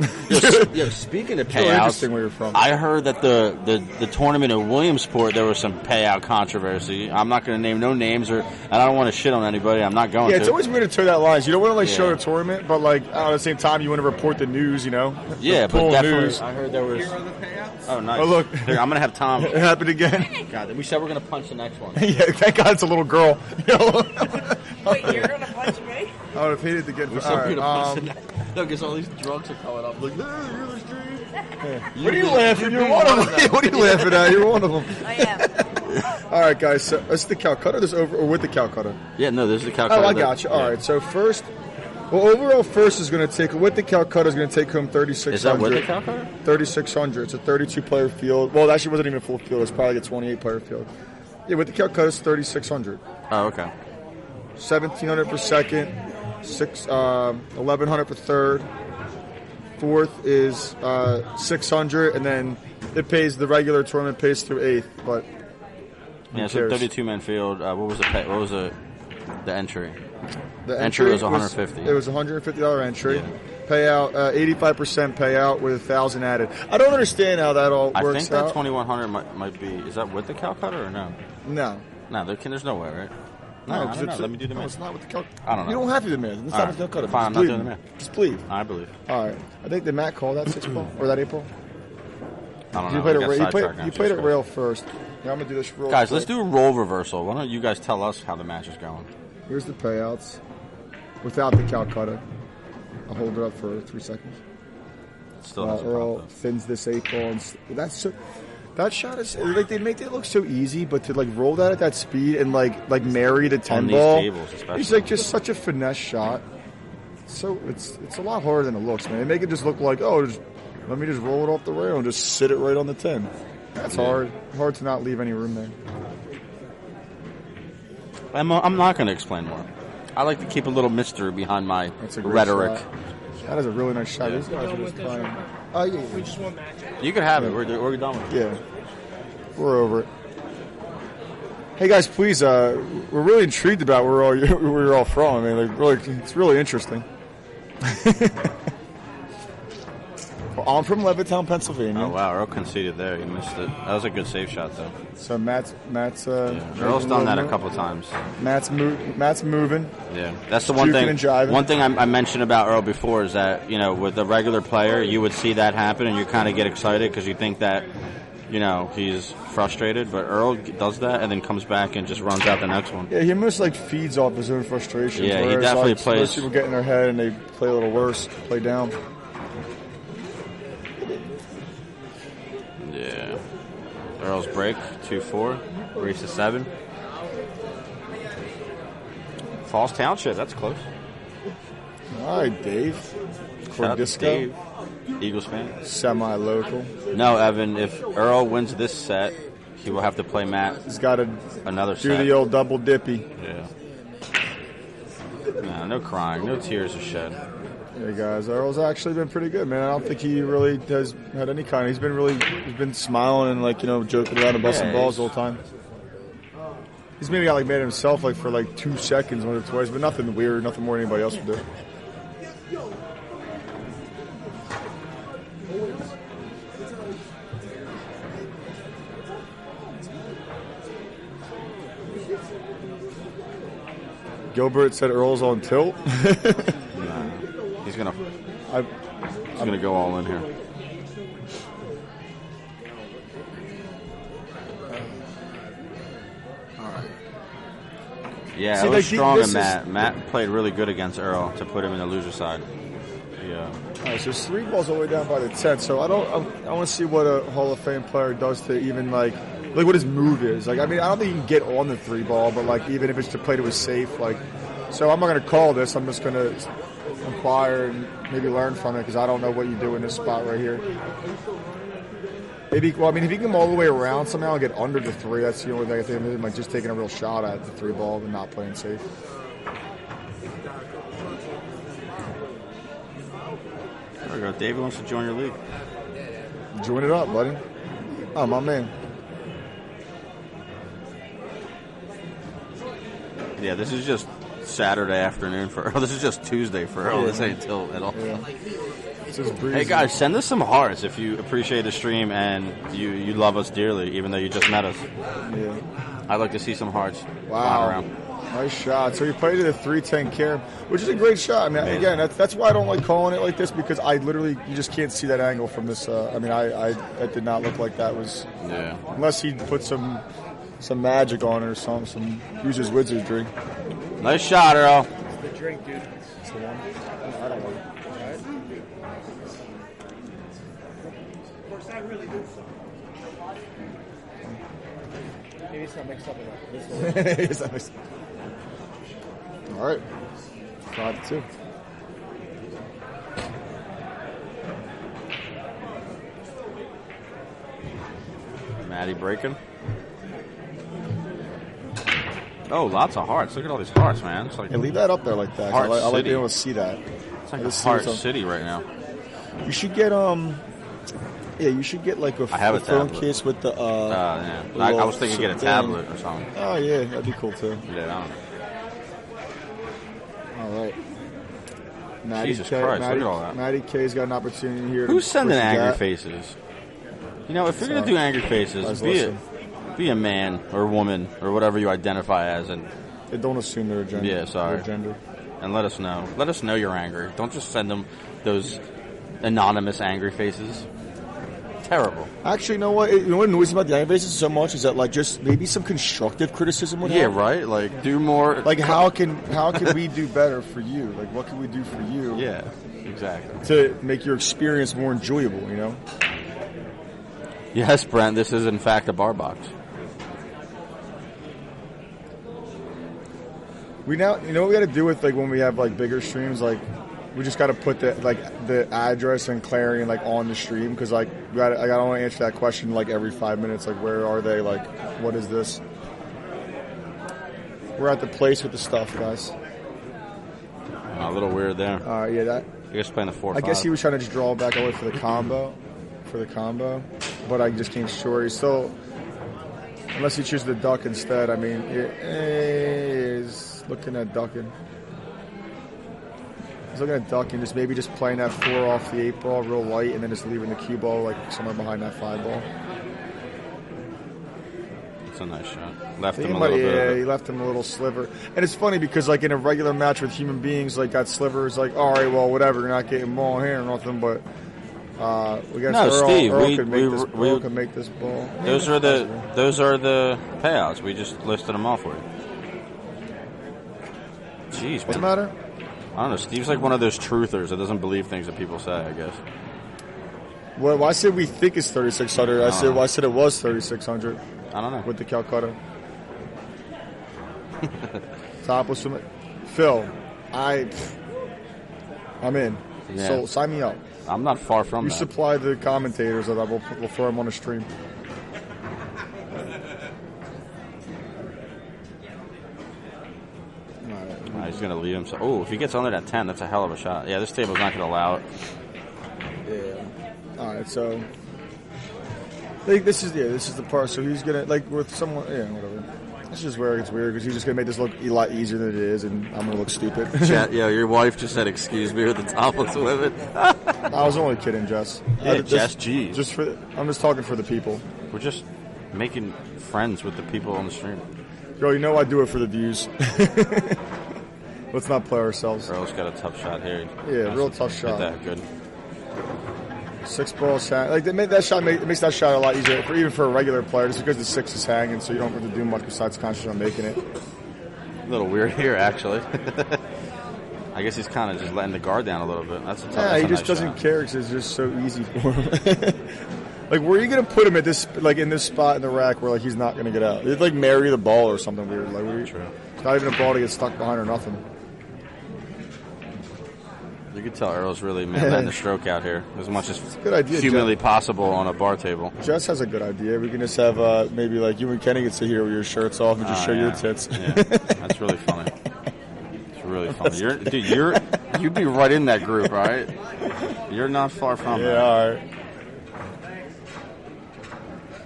Speaking of payouts, really interesting where you're from. I heard that the tournament in Williamsport there was some payout controversy. I'm not going to name no names, and I don't want to shit on anybody. I'm not going to. Yeah, it's always weird to toe that line. You don't want to show the tournament, but at the same time, you want to report the news. You know. Yeah, but definitely. News. I heard there was. Here are the payouts. Oh, nice. Oh, look. Here, I'm going to have Tom. It happened again. God, we said we're going to punch the next one. Yeah, thank God it's a little girl. Wait, you're going to punch me? I would have hated to get. We said we're going to punch the next one. No, because all these drugs are coming up. Like, you're the street. What are you laughing? You're one of them. What are you laughing at? You're one of them. I am. All right, guys. So that's the Calcutta. This over or with the Calcutta? Yeah, no, this is the Calcutta. Oh, I got you. All right. So first, overall, first is going to take with the Calcutta is going to take home 3,600. Is that with the Calcutta? 3,600. It's a 32-player field. Well, it actually wasn't even a full field. It's probably like a 28-player field. Yeah, with the Calcutta, it's 3,600. Oh, okay. 1,700 for second, 1,100 for third. Fourth is 600, and then it pays the regular tournament pays through eighth. But yeah, so 32-man field. What was the pay? What was the entry? The entry was 150. It was $150 entry. Yeah. Payout 85% payout with 1,000 added. I don't understand how that all works out. I think that 2,100 might be. Is that with the Calcutta or no? No. No, there's no way, right? No, I don't know. Let me do the math. No, it's not with the Calcutta. I don't know. You don't have to do the math. It's not with the Calcutta. Fine, I'm not doing the math. Just believe. I believe. All right. I think did Matt call that 6 ball or that 8 ball? I don't know. You played it rail first. Yeah, I'm gonna do this real guys, quick. let's do a role reversal. Why don't you guys tell us how the match is going? Here's the payouts without the Calcutta. I'll hold it up for 3 seconds. It still has Earl fins this 8 ball. And that's so. That shot is like they make it look so easy, but to like roll that at that speed and like marry the 10 ball, tables especially. It's like just such a finesse shot. So it's a lot harder than it looks, man. They make it just look like, oh, let me just roll it off the rail and just sit it right on the 10. That's hard to not leave any room there. I'm not going to explain more. I like to keep a little mystery behind my rhetoric. Shot. That is a really nice shot. These guys are just playing. Oh yeah. We just want matches. You can have it. We're done with it. Yeah, we're over it. Hey guys, please. We're really intrigued about where you're all from. I mean, it's really interesting. Well, I'm from Levittown, Pennsylvania. Oh wow, Earl conceded there. He missed it. That was a good save shot though. So Matt's. Earl's done that a couple times. Matt's moving. Yeah, that's the one thing. One thing I mentioned about Earl before is that with a regular player, you would see that happen and you kind of get excited because you think that he's frustrated. But Earl does that and then comes back and just runs out the next one. Yeah, he almost feeds off his own frustration. Yeah, he definitely plays. Most people get in their head and they play a little worse, play down. Yeah. Earl's break, 2-4. Race to 7. Falls Township, that's close. All right, Dave. Shout out to Dave. Eagles fan. Semi-local. No, Evan, if Earl wins this set, he will have to play Matt. He's got to another do set. The old double dippy. Yeah. No crying, no tears are shed. Hey guys, Earl's actually been pretty good, man. I don't think he really has had any kind. He's been smiling and joking around and busting balls the whole time. He's maybe got mad at himself for 2 seconds once or twice, but nothing weird, nothing more than anybody else would do. Gilbert said Earl's on tilt. He's gonna go all in here. Yeah, it was strong in Matt. Matt played really good against Earl to put him in the loser side. Yeah. All right, so 3 balls all the way down by the 10. So I want to see what a Hall of Fame player does to even what his move is. I don't think you can get on the 3 ball, but even if it's to play to his safe, so I'm not going to call this. I'm just going to inquire and maybe learn from it because I don't know what you do in this spot right here. Maybe, if you can come all the way around somehow and get under the 3, that's the only thing I think. Just taking a real shot at the 3 ball and not playing safe. There we go. David wants to join your league. Join it up, buddy. Oh, my man. Yeah, this is just Saturday afternoon for Earl. This is just Tuesday for Earl. This ain't till at all. Yeah. Hey guys, send us some hearts if you appreciate the stream and you love us dearly, even though you just met us. Yeah. I'd like to see some hearts. Wow. Around. Nice shot. So he played to the 310 carom, which is a great shot. Again, that's why I don't like calling it like this because you just can't see that angle from this. It did not look like that was. Yeah. Unless he put some magic on it or some use his wizardry. Nice shot, Earl. It's the drink, dude. It's the one. I don't want it. Of course, I really do. Maybe it's not mixed up with that. All right. 5-2. Matty breaking. Oh, lots of hearts. Look at all these hearts, man. It's like leave that up there like that. I like being able to see that. It's like a heart city right now. You should get you should get a phone case with the yeah. I was thinking get a tablet or something. Oh yeah, that'd be cool too. Yeah, I don't know. All right. Jesus Christ, look at all that. Matty K's got an opportunity here. Who's sending angry faces? If you're going to do angry faces, be a man or woman or whatever you identify as. And don't assume their gender. Yeah, sorry. Their gender. And let us know. Let us know you're angry. Don't just send them those anonymous angry faces. Terrible. Actually, you know what annoys me about the angry faces so much is that just maybe some constructive criticism would help. Yeah, right? Do more. How can we do better for you? What can we do for you? Yeah, exactly. To make your experience more enjoyable, Yes, Brent, this is in fact a BarBox. We now, you know what we got to do with like when we have like bigger streams, like we just got to put the address and Clarion like on the stream because like I don't want to answer that question like every 5 minutes, like where are they, like what is this? We're at the place with the stuff, guys. A little weird there. Yeah, that. You guys playing the 4-5. I guess he was trying to just draw back away for the combo, but I just came short. He's still, unless he chooses the duck instead. I mean, he's looking at ducking. He's looking at ducking, just maybe just playing that 4 off the 8 ball real light, and then just leaving the cue ball like somewhere behind that 5 ball. It's a nice shot. Left him a little bit. Yeah, he left him a little sliver. And it's funny because like in a regular match with human beings, like that sliver is like, all right, well, whatever, you're not getting ball here or nothing, but we got Earl could make this ball. Those are the payouts. We just listed them off for you. Jeez, what's the matter? I don't know. Steve's like one of those truthers that doesn't believe things that people say, I guess. Well, I said we think it's 3,600. I said it was 3,600. I don't know. With the Calcutta. Topless from it. Phil, I'm in. Yeah. So sign me up. I'm not far from that. You supply the commentators that we'll throw them on a stream. He's going to lead him. Oh, if he gets under that 10, that's a hell of a shot. Yeah, this table's not going to allow it. Yeah. All right, so like this is the part. So he's gonna like with someone, whatever. This is where it's weird because he's just gonna make this look a lot easier than it is, and I'm gonna look stupid. Your wife just said, "Excuse me," with the topless women. I was only kidding, Jess. Yeah, Jess, geez. I'm just talking for the people. We're just making friends with the people on the stream. Girl, you know I do it for the views. Let's not play ourselves. Earl's got a tough shot here. Yeah, real tough shot. That good. 6 balls hang. Like that shot makes that shot a lot easier, even for a regular player, just because the 6 is hanging, so you don't have to do much besides concentrate on making it. A little weird here, actually. I guess he's kind of just letting the guard down a little bit. That's a tough. Yeah, he just doesn't care because it's just so easy for him. Like, where are you going to put him at this, like in this spot in the rack where like he's not going to get out? He'd like marry the ball or something weird. Like, it's not even a ball to get stuck behind or nothing. You can tell Earl's really letting the stroke out here as much as good idea, humanly possible on a bar table. Jess has a good idea. We can just have maybe like you and Kenny get to sit here with your shirts off and just show your tits. Yeah, that's really funny. It's really funny. You'd be right in that group, right? You're not far from it. Yeah, all right.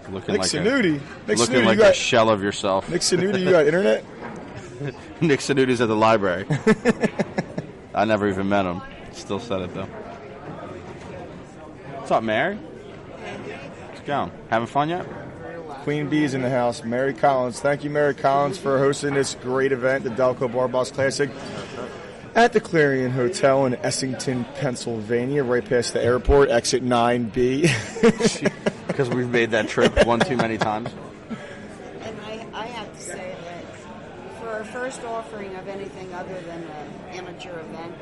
Looking Nick Sanuti. Looking like a shell of yourself. Nick Sanuti, you got internet? Nick Sanuti's at the library. I never even met him. Still said it, though. What's up, Mary? Let's go. Having fun yet? Queen Bee's in the house. Mary Collins. Thank you, Mary Collins, for hosting this great event, the Delco BarBox Classic, at the Clarion Hotel in Essington, Pennsylvania, right past the airport, exit 9B. Because we've made that trip one too many times. And I have to say that for our first offering of anything other than an amateur event,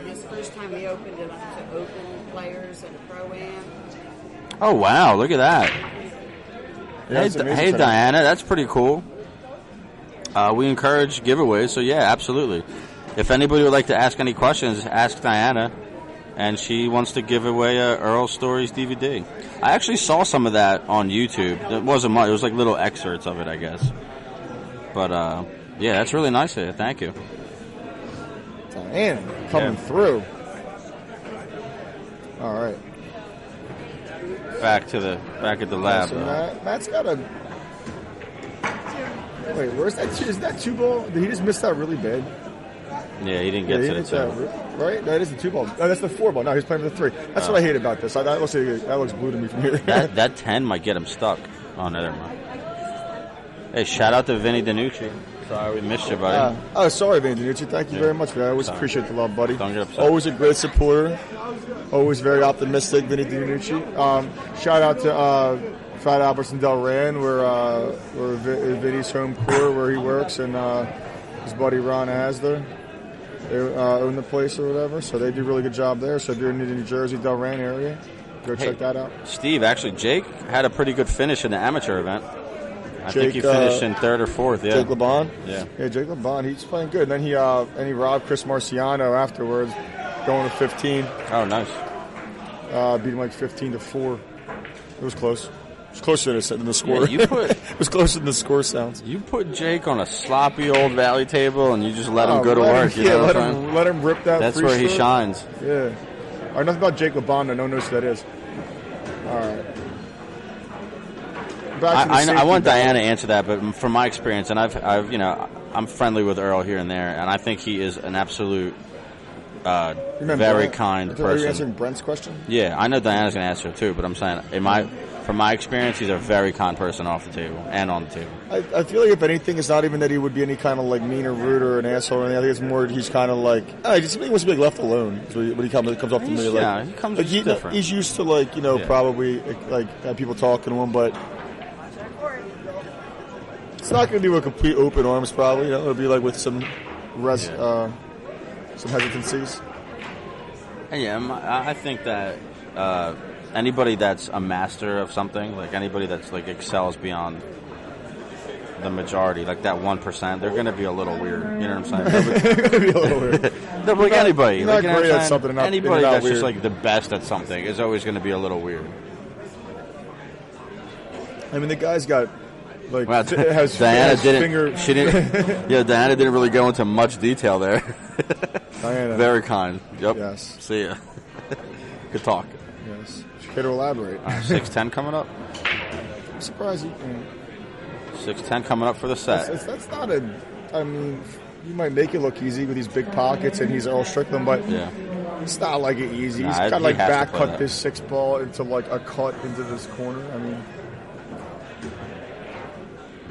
this first time we opened it up to open players and Pro-Am. Oh, wow. Look at that. Yeah, hey, Diana. That's pretty cool. We encourage giveaways, so yeah, absolutely. If anybody would like to ask any questions, ask Diana. And she wants to give away a Earl Stories DVD. I actually saw some of that on YouTube. It wasn't much. It was like little excerpts of it, I guess. But, yeah, that's really nice of you. Thank you. Diana coming through. All right. Back at the lab. So Matt's got a... Wait, where's that? Is that 2 ball? Did he just miss that really bad? Yeah, he didn't get to the 2. Right? No, it is the 2 ball. No, that's the 4 ball. No, he's playing for the 3. That's what I hate about this. That looks blue to me from here. that 10 might get him stuck. Oh, no, never mind. Hey, shout out to Vinny DiNucci. Sorry we missed you, buddy. Sorry, Vinny DiNucci. Thank you very much for that. I always appreciate the love, buddy. Don't get upset. Always a great supporter. Always very optimistic, Vinny DiNucci. Shout out to Fat Alberts and Delran, where Vinny's home court, where he works, and his buddy Ron Asler. They own the place or whatever, so they do a really good job there. So if you're in the New Jersey, Delran area, Go check that out. Steve, actually, Jake had a pretty good finish in the amateur event. I think he finished in 3rd or 4th. Yeah, Jake LeBon. Yeah, Jake LeBon. He's playing good. And then he robbed Chris Marciano afterwards, going to 15. Oh, nice. Beat him like 15-4. It was close. It was closer than the score. Yeah, it was closer than the score sounds. You put Jake on a sloppy old valley table, and you just let him go to work. Let him rip that. That's where he shines. Yeah. All right, nothing about Jake LeBon. No one knows who that is. All right. I want Diana to answer that, but from my experience, and I'm friendly with Earl here and there, and I think he is an absolute, very kind person. Are you answering Brent's question? Yeah, I know Diana's going to answer it too, but I'm saying, from my experience, he's a very kind person off the table and on the table. I feel like if anything, it's not even that he would be any kind of like mean or rude or an asshole or anything. I think it's more he's kind of like, he just wants to be like left alone. When he comes off to me, like, he comes different. He's used to probably like people talking to him, but. It's not going to be with complete open arms, probably. It'll be like with some hesitancies. Yeah, I think that anybody that's a master of something, like anybody that's like excels beyond the majority, like that 1%, they're going to be a little weird. You know what I'm saying? They're going to be a little weird. No, like anybody. You're not great at something. Anybody that's weird. just like the best at something is always going to be a little weird. I mean, the guy's got. Like, well, Diana didn't really go into much detail there. Diana. Very kind. Yep. Yes. See ya. Good talk. Yes. Care to elaborate? 6'10" coming up. I'm surprised you. 6'10" coming up for the set. That's not a. I mean, you might make it look easy with these big pockets, and he's Earl Strickland, but it's not like it easy. He's got like back cut this 6 ball into like a cut into this corner. I mean.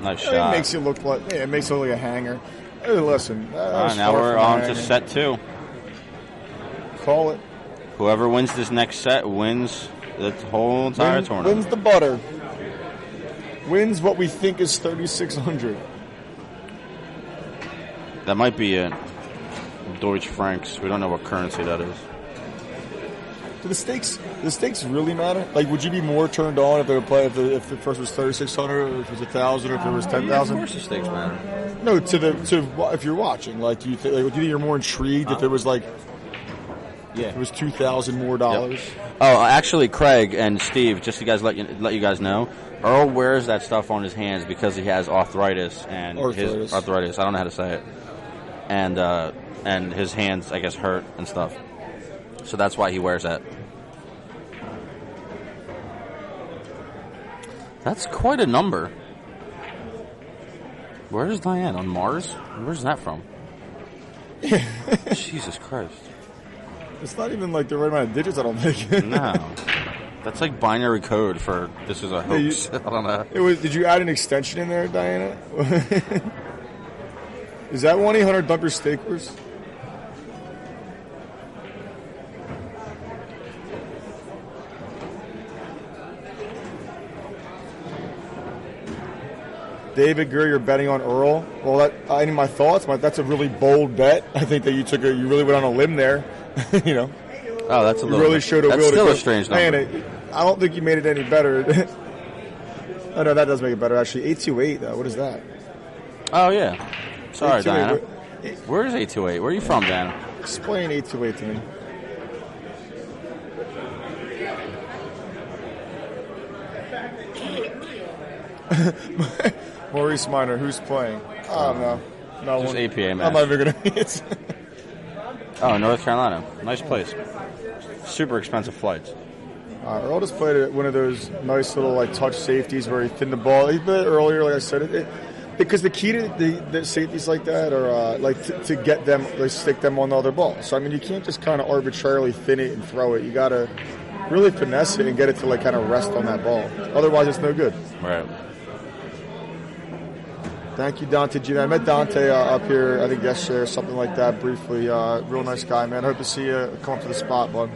Nice shot. It makes it look like a hanger. Hey, listen. Now we're on to set 2. Call it. Whoever wins this next set wins the whole entire tournament. Wins the butter. Wins what we think is 3,600. That might be it. Deutsche Francs. We don't know what currency that is. Do the stakes really matter? Like, would you be more turned on if they would play if the first was 3,600, or if it was 1,000, or if it was 10,000? Of course, the stakes matter. No, if you're watching, like, do you think you're more intrigued if it was like, if it was $2,000 more dollars? Yep. Oh, actually, Craig and Steve, just to let you guys know, Earl wears that stuff on his hands because he has arthritis and his arthritis. I don't know how to say it, and his hands, I guess, hurt and stuff. So that's why he wears that. That's quite a number. Where's Diane? On Mars? Where's that from? Jesus Christ. It's not even like the right amount of digits, I don't think. No. That's like binary code for this is a hoax. I don't know. Did you add an extension in there, Diana? Is that 1-800-DUMP-YOUR-STAKERS? David Gurr, you're betting on Earl. Well, in my thoughts, that's a really bold bet. I think that you really went on a limb there. You know. Oh, that's a little. You really showed a will. That's still to a strange number. I don't think you made it any better. Oh no, that does make it better actually. 828 though. What is that? Oh yeah. Sorry, Diana. Where is 828? Where are you from, Diana? Explain 828 to me. Maurice Minor, who's playing? Oh, no. Just APA, man. I'm not even going to. Oh, North Carolina. Nice place. Super expensive flights. Earl just played at one of those nice little touch safeties where he thinned the ball. He played it earlier, like I said. Because the key to the safeties like that are to get them, stick them on the other ball. So, I mean, you can't just kind of arbitrarily thin it and throw it. You got to really finesse it and get it to kind of rest on that ball. Otherwise, it's no good. Right. Thank you, Dante G. I met Dante up here, I think yesterday or something like that, briefly. Real nice guy, man. Hope to see you come up to the spot, bud.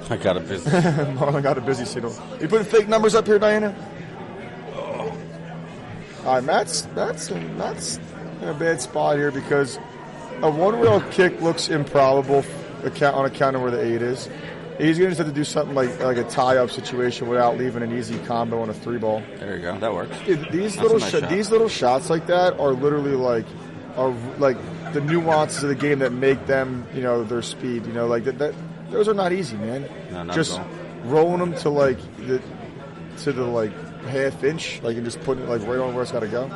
I got a busy. Marlon got a busy signal. You putting fake numbers up here, Diana? Oh. All right, Matt's in a bad spot here because a one-rail kick looks improbable on account of where the 8 is. He's going to just have to do something like a tie-up situation without leaving an easy combo on a 3-ball. There you go. That works. Dude, these little shots like that are literally like the nuances of the game that make them, their speed. Like that. Those are not easy, man. No, not just at all. rolling them to the half inch, and just putting it right on where it's got to go.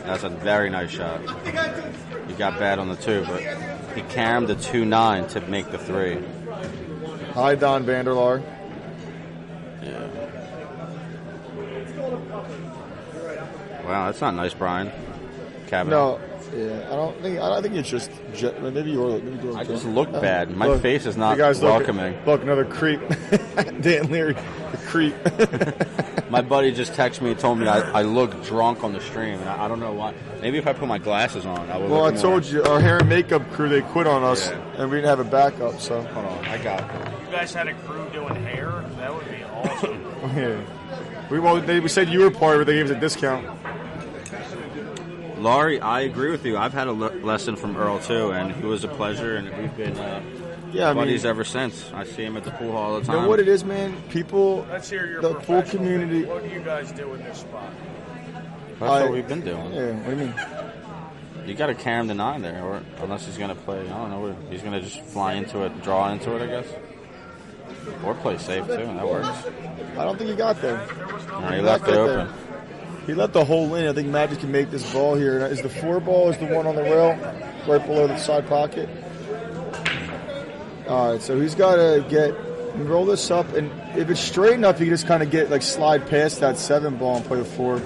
That's a very nice shot. He got bad on the 2, but he carried the 2-9 to make the 3. Hi, Don Vanderlaar. Yeah. Wow, that's not nice, Brian. Kavanaugh. No, yeah, I don't think it's just maybe you're. I just look bad. My face is not guys welcoming. Look, another creep. Dan Leary, the creep. My buddy just texted me and told me I look drunk on the stream, and I don't know why. Maybe if I put my glasses on, I would. Well, look I told you, our hair and makeup crew, they quit on us, Yeah. and we didn't have a backup. So Hold on, I got it. You guys had a crew doing hair? That would be awesome. yeah, we said you were part of it. They gave us a discount. Laurie, I agree with you. I've had a lesson from Earl too, and it was a pleasure, and we've been buddies ever since. I see him at the pool hall all the time. You know what it is, man? People, Let's hear your the full professional community. opinion. What do you guys do in this spot? That's what we've been doing. Yeah, what do you mean? You got to carry him to 9 there, or unless he's going to play. I don't know. He's going to just fly into it, draw into it, I guess, or play safe too, and that works. I don't think he got there. No, he left it open. He left the hole in. I think Matt just can make this ball here. Is the 4 ball is the one on the rail, right below the side pocket? All right, so he's got to roll this up, and if it's straight enough, he can just kind of slide past that 7 ball and play a 4.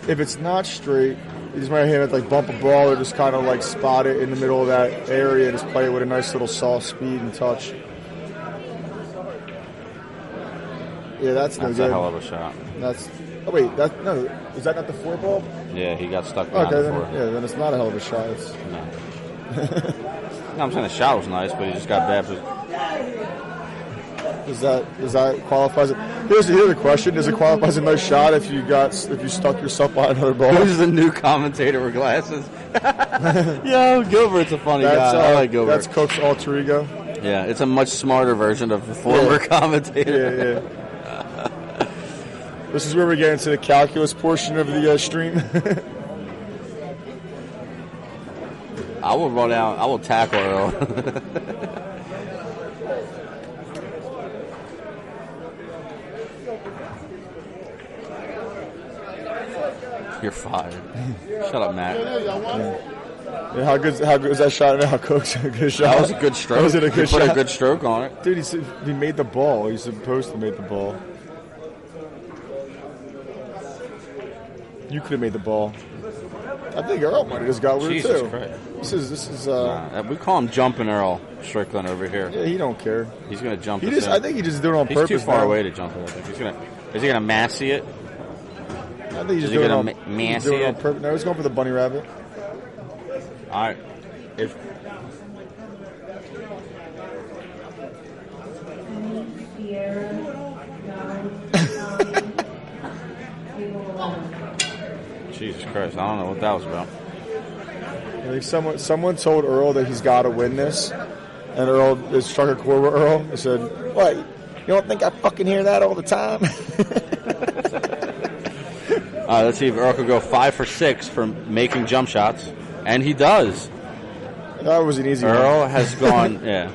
If it's not straight, he just might hit it bump a ball or just kind of spot it in the middle of that area and just play it with a nice little soft speed and touch. Yeah, that's no good. That's a hell of a shot. Oh wait, is that not the 4 ball? Yeah, he got stuck behind Okay, the 4. then it's not a hell of a shot. No. No, I'm saying the shot was nice, but he just got bad. Does that qualifies it? Here's the question: does it qualify as a nice shot if you stuck yourself behind another ball? Who's the new commentator with glasses? Yo, Gilbert's a funny guy. I like Gilbert. That's Cook's alter ego. Yeah, it's a much smarter version of the former commentator. Yeah. This is where we get into the calculus portion of the stream. I will run out. I will tackle Earl. You're fired. Shut up, Matt. Yeah, how good was that shot now, Cookz? Good shot. That was a good stroke. Was it a good He put shot? a good stroke on it. Dude, he made the ball. He's supposed to make the ball. You could have made the ball. I think Earl might have just got with it Jesus too. Christ. This is. We call him Jumping Earl Strickland over here. Yeah, he don't care. He's going to jump He this just. in. I think he just did it on He's purpose. too far now. away to jump it. I think. Is he going to massey it? I think he's just he doing it gonna on, massey doing it on it? purpose. No, he's going for the bunny rabbit. All right. If Jesus Christ, I don't know what that was about. I think someone told Earl that he's got to win this, and Earl struck a chord with Earl. He said, "What? You don't think I fucking hear that all the time?" Let's see if Earl could go 5 for 6 for making jump shots, and he does. That was an easy one. Earl has gone. Yeah,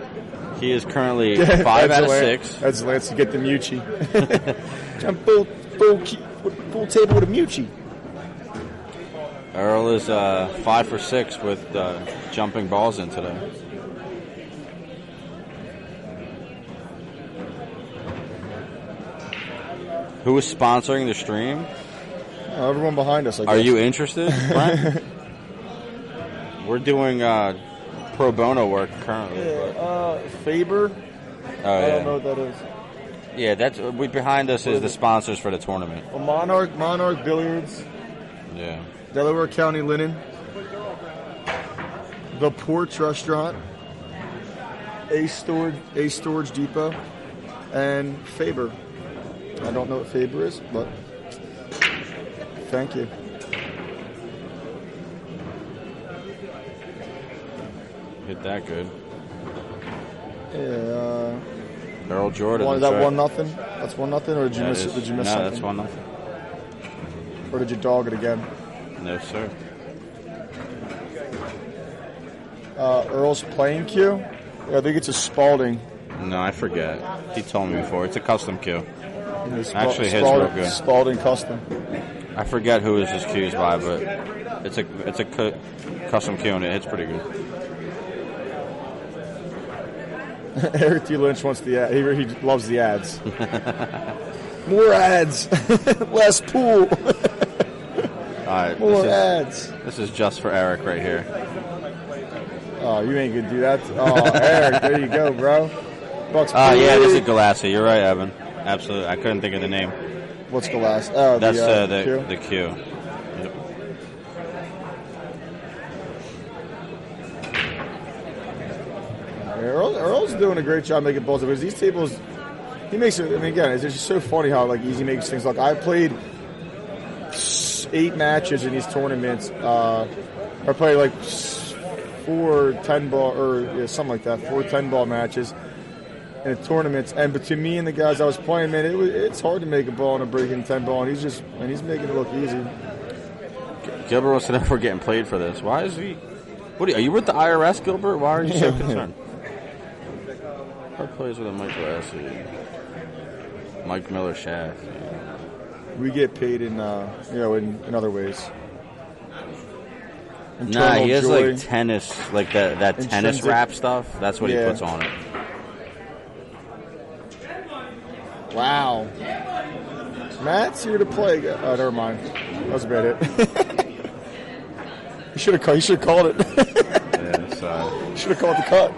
he is currently 5 out of 6. That's Lance to get the Mucci. Jump full table with a Mucci. Earl is 5 for 6 with jumping balls in today. Who is sponsoring the stream? Everyone behind us. I guess. Are you interested, Brent? We're doing pro bono work currently. Yeah, Faber. Oh, I yeah. don't know what that is. Yeah, that's behind us is the sponsors for the tournament. Well, Monarch Billiards. Yeah. Delaware County Linen. The Porch Restaurant. Ace Storage Depot. And Faber. I don't know what Faber is, but thank you. Hit that good. Yeah. Earl Jordan. Is that 1-0? That's 1-0, or did you miss? Did you miss something? No, that's 1-0. Or did you dog it again? No, sir. Earl's playing cue? Yeah, I think it's a Spalding. No, I forget. He told me before. It's a custom cue. Actually, his Spalding, real good. Spalding custom. I forget who his cues by, but it's a custom cue and it hits pretty good. Eric D. Lynch wants the ad. He loves the ads. More ads. Less pool. All right. More ads. This is just for Eric right here. Oh, you ain't gonna do that. Oh, Eric, there you go, bro. Bucks. Yeah, this is Galassi. You're right, Evan. Absolutely. I couldn't think of the name. What's Galassi? Oh, that's the cue. Yep. Earl's doing a great job making balls because these tables, he makes it. I mean, again, it's just so funny how like easy he makes things look. I played 8 matches in these tournaments. I played like 4 10-ball or something like that, 4 10-ball matches in the tournaments. And between me and the guys I was playing, man, it's hard to make a ball in a breaking 10-ball, and he's making it look easy. Gilbert wants to know if we're getting played for this. Why is he? Are you with the IRS, Gilbert? Why are you so concerned? Hard plays with a Mike Galassi. Mike Miller Shaft. We get paid in in other ways. Nah, he has like tennis, like that tennis wrap stuff. That's what he puts on it. Wow. Matt's here to play. Oh, never mind. That was about it. He should have called it. Yeah, sorry. Should have called the cut.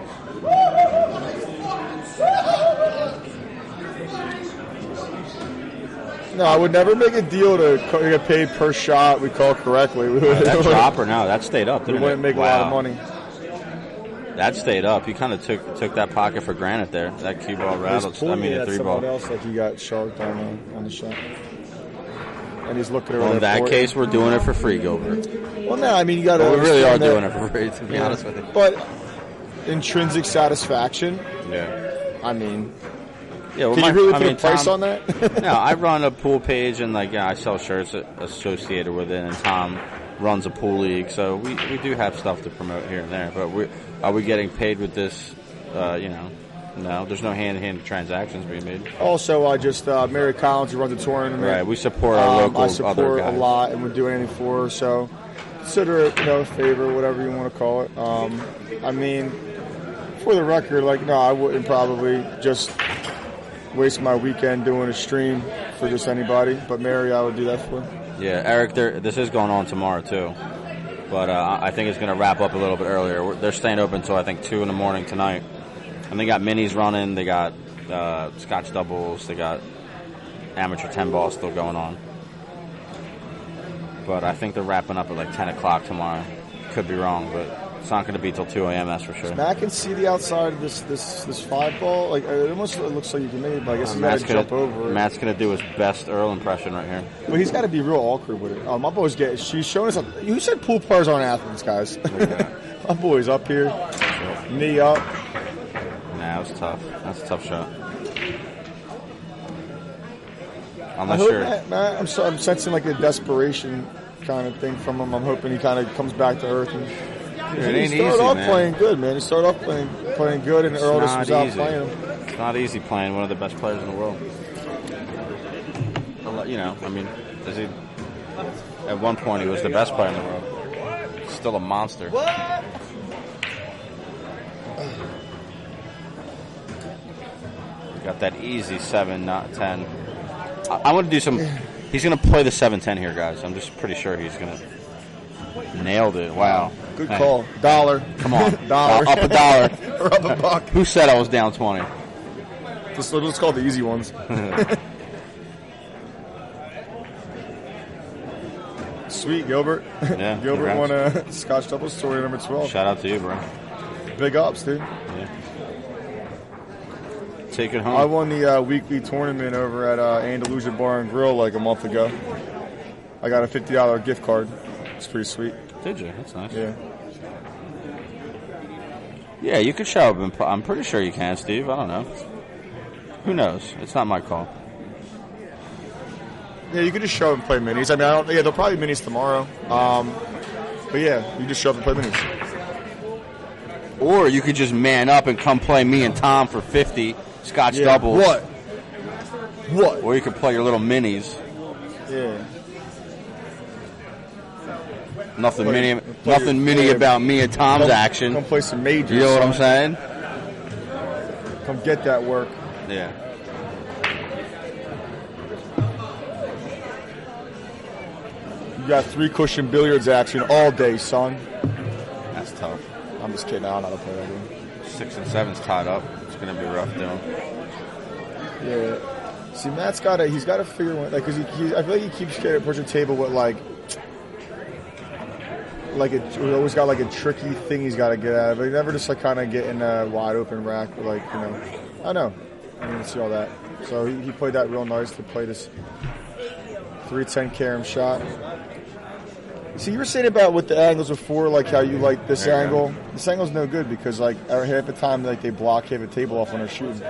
No, I would never make a deal to get paid per shot we call correctly. That drop or no? That stayed up, didn't it? We wouldn't make a lot of money. That stayed up. You kind of took that pocket for granted there. That cue ball rattled. I mean, the 3 ball. Someone else like he got sharked on the shot. And he's looking around. Well, in that case, we're doing it for free, Gilbert. Well, no, I mean, you got to. We really are doing it for free, to be honest with you. But intrinsic satisfaction. Yeah. I mean. Yeah, well, can you really put a price on that? No, I run a pool page and I sell shirts associated with it, and Tom runs a pool league, so we do have stuff to promote here and there. But are we getting paid with this? No, there's no hand-to-hand transactions being made. Also, Mary Collins, who runs the tournament. Right, we support our local I support other guys a lot, and we're doing anything for her. So consider it, a favor, whatever you want to call it. I mean, for the record, I wouldn't probably just waste my weekend doing a stream for just anybody, but Mary, I would do that for. Yeah, Eric, this is going on tomorrow too, but I think it's going to wrap up a little bit earlier. They're staying open until I think 2 in the morning tonight, and they got minis running, they got Scotch doubles, they got amateur 10 ball still going on, but I think they're wrapping up at like 10 o'clock tomorrow. Could be wrong, but it's not going to be till 2 a.m. That's for sure. Matt can see the outside of this 5 ball. It almost looks like you can make it, but I guess he's got to jump over it. Matt's going to do his best Earl impression right here. Well, he's got to be real awkward with it. My boy's she's showing us. You said pool players aren't athletes, guys. Yeah. My boy's up here, knee up. Nah, it was tough. That's a tough shot. Unless you're... Matt, I'm sensing like a desperation kind of thing from him. I'm hoping he kind of comes back to earth and. He started off playing good, man. He started off playing good, and Earl just was out playing him. It's not easy playing one of the best players in the world. Is he? At one point, he was the best player in the world. Still a monster. What? Got that easy 7, not 10. I want to do some. He's going to play the 7-10 here, guys. I'm just pretty sure he's going to. Nailed it. Wow. Good call. $1. Come on. $1. Up $1. Or up $1. Who said I was down 20? Let's call the easy ones. Sweet, Gilbert. Yeah, Gilbert won a Scotch double story number 12. Shout out to you, bro. Big ups, dude. Yeah. Take it home. I won the weekly tournament over at Andalusia Bar and Grill like a month ago. I got a $50 gift card. It's pretty sweet. Did you? That's nice. Yeah. Yeah, you could show up and play. I'm pretty sure you can, Steve. I don't know. Who knows? It's not my call. Yeah, you could just show up and play minis. I mean, they'll probably be minis tomorrow. But yeah, you just show up and play minis. Or you could just man up and come play me and Tom for 50 Scotch doubles. What? Or you could play your little minis. Yeah. Nothing mini about me and Tom's action. Come play some majors. You know what I'm saying? Come get that work. Yeah. You got 3-cushion billiards action all day, son. That's tough. I'm just kidding. I don't know how to play that game. 6 and 7's tied up. It's going to be rough doing. Yeah. See, Matt's he's got to figure one, like, cause I feel like he keeps getting approaching the table with he always got like a tricky thing he's got to get at, but he never just like kind of get in a wide open rack, but like, you know, I know. I didn't see all that. So he played that real nice to play this 310 carom shot. See, you were saying about with the angles before, like how you like this angle. This angle's no good because like half the time like they block half the table off when they're shooting.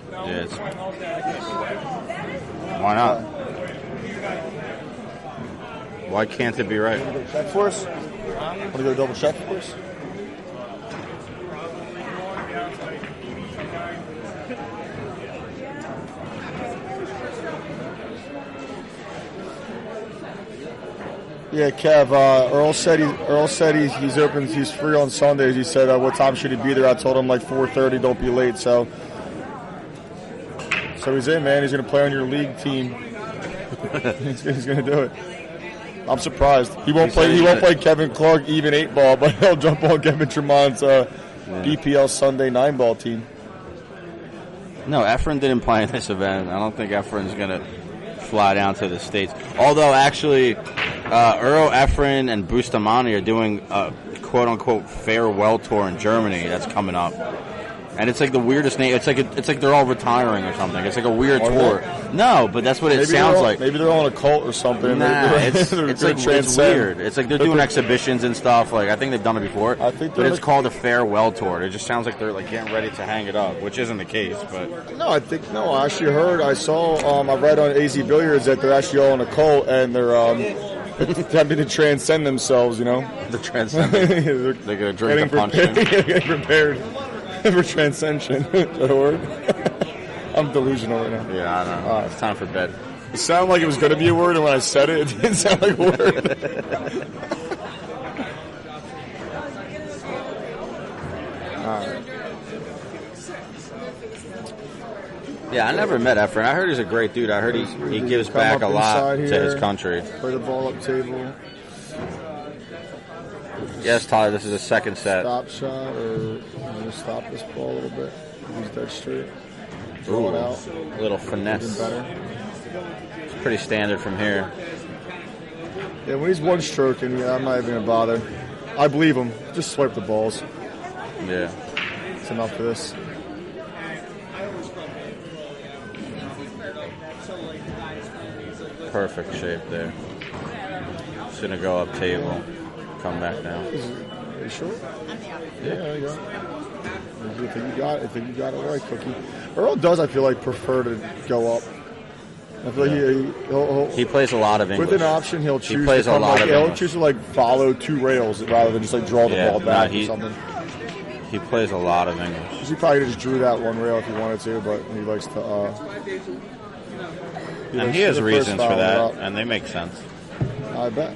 Yeah, why not? Why can't it be right? Want to go check for us? Want to go double check for us? Yeah, Kev. Earl said he's open. He's free on Sundays. He said, "What time should he be there?" I told him like 4:30. Don't be late. So he's in, man. He's going to play on your league team. he's going to do it. I'm surprised. He won't play Kevin Clark even 8-ball, but he'll jump on Kevin Tremont's BPL Sunday 9-ball team. No, Efren didn't play in this event. I don't think Efren's going to fly down to the States. Although, actually, Earl, Efren, and Bustamante are doing a quote-unquote farewell tour in Germany that's coming up. And it's like the weirdest name. It's like they're all retiring or something. It's like a weird tour. No, but that's what it sounds like. Maybe they're all in a cult or something. Nah, it's weird. It's like they're doing exhibitions and stuff. Like I think they've done it before. But it's called a farewell tour. It just sounds like they're like getting ready to hang it up, which isn't the case. But no, I actually heard. I saw. I read on AZ Billiards that they're actually all in a cult and they're attempting to transcend themselves. You know, the transcend. They're gonna drink the punch. Getting prepared. For transcension. Is that a word? I'm delusional right now. Yeah, I know. It's time for bed. It sounded like it was going to be a word, and when I said it, it didn't sound like a word. All right. Yeah, I never met Efren. I heard he's a great dude. I heard he gives back a lot to his country. Play the ball up table. Yes, Tyler, this is the second set. Stop shot, or stop this ball a little bit. Use that straight. Throw it out. A little finesse. It's pretty standard from here. Yeah, when he's one stroking, I'm not even going to bother. I believe him. Just swipe the balls. Yeah. It's enough for this. Perfect shape there. Just going to go up table. Come back down. Are you sure? Yeah, there you go. I think you got it right, Cookie. Earl does, I feel like, prefer to go up. I feel like he plays a lot of English. With an option, he'll choose. He plays a lot of English. He'll choose to follow 2 rails rather than just draw the ball back or something. He plays a lot of English. He probably just drew that 1 rail if he wanted to, but he likes to. And he has reasons for that, and they make sense. I bet.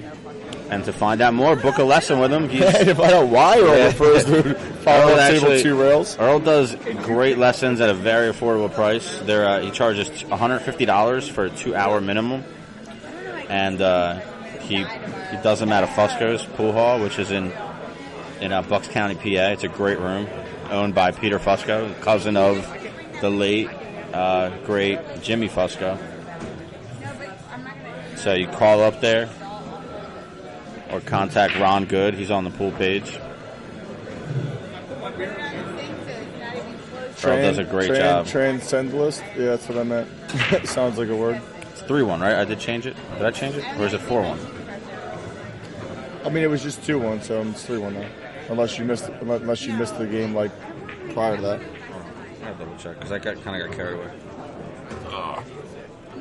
And to find out more, book a lesson with him. To find out why Earl prefers to follow table 2 rails. Earl does great lessons at a very affordable price. He charges $150 for a 2-hour minimum, and he does them at a Fusco's Poolhall, which is in Bucks County, PA. It's a great room, owned by Peter Fusco, cousin of the late great Jimmy Fusco. So you call up there. Or contact Ron Good. He's on the pool page. Earl does a great job. Transcendalist? Yeah, that's what I meant. Sounds like a word. It's 3-1, right? I did change it. Did I change it? Or is it 4-1? I mean, it was just 2-1, so it's 3-1 now. Unless you missed the game like prior to that. I'll double check because I kind of got carried away. I'm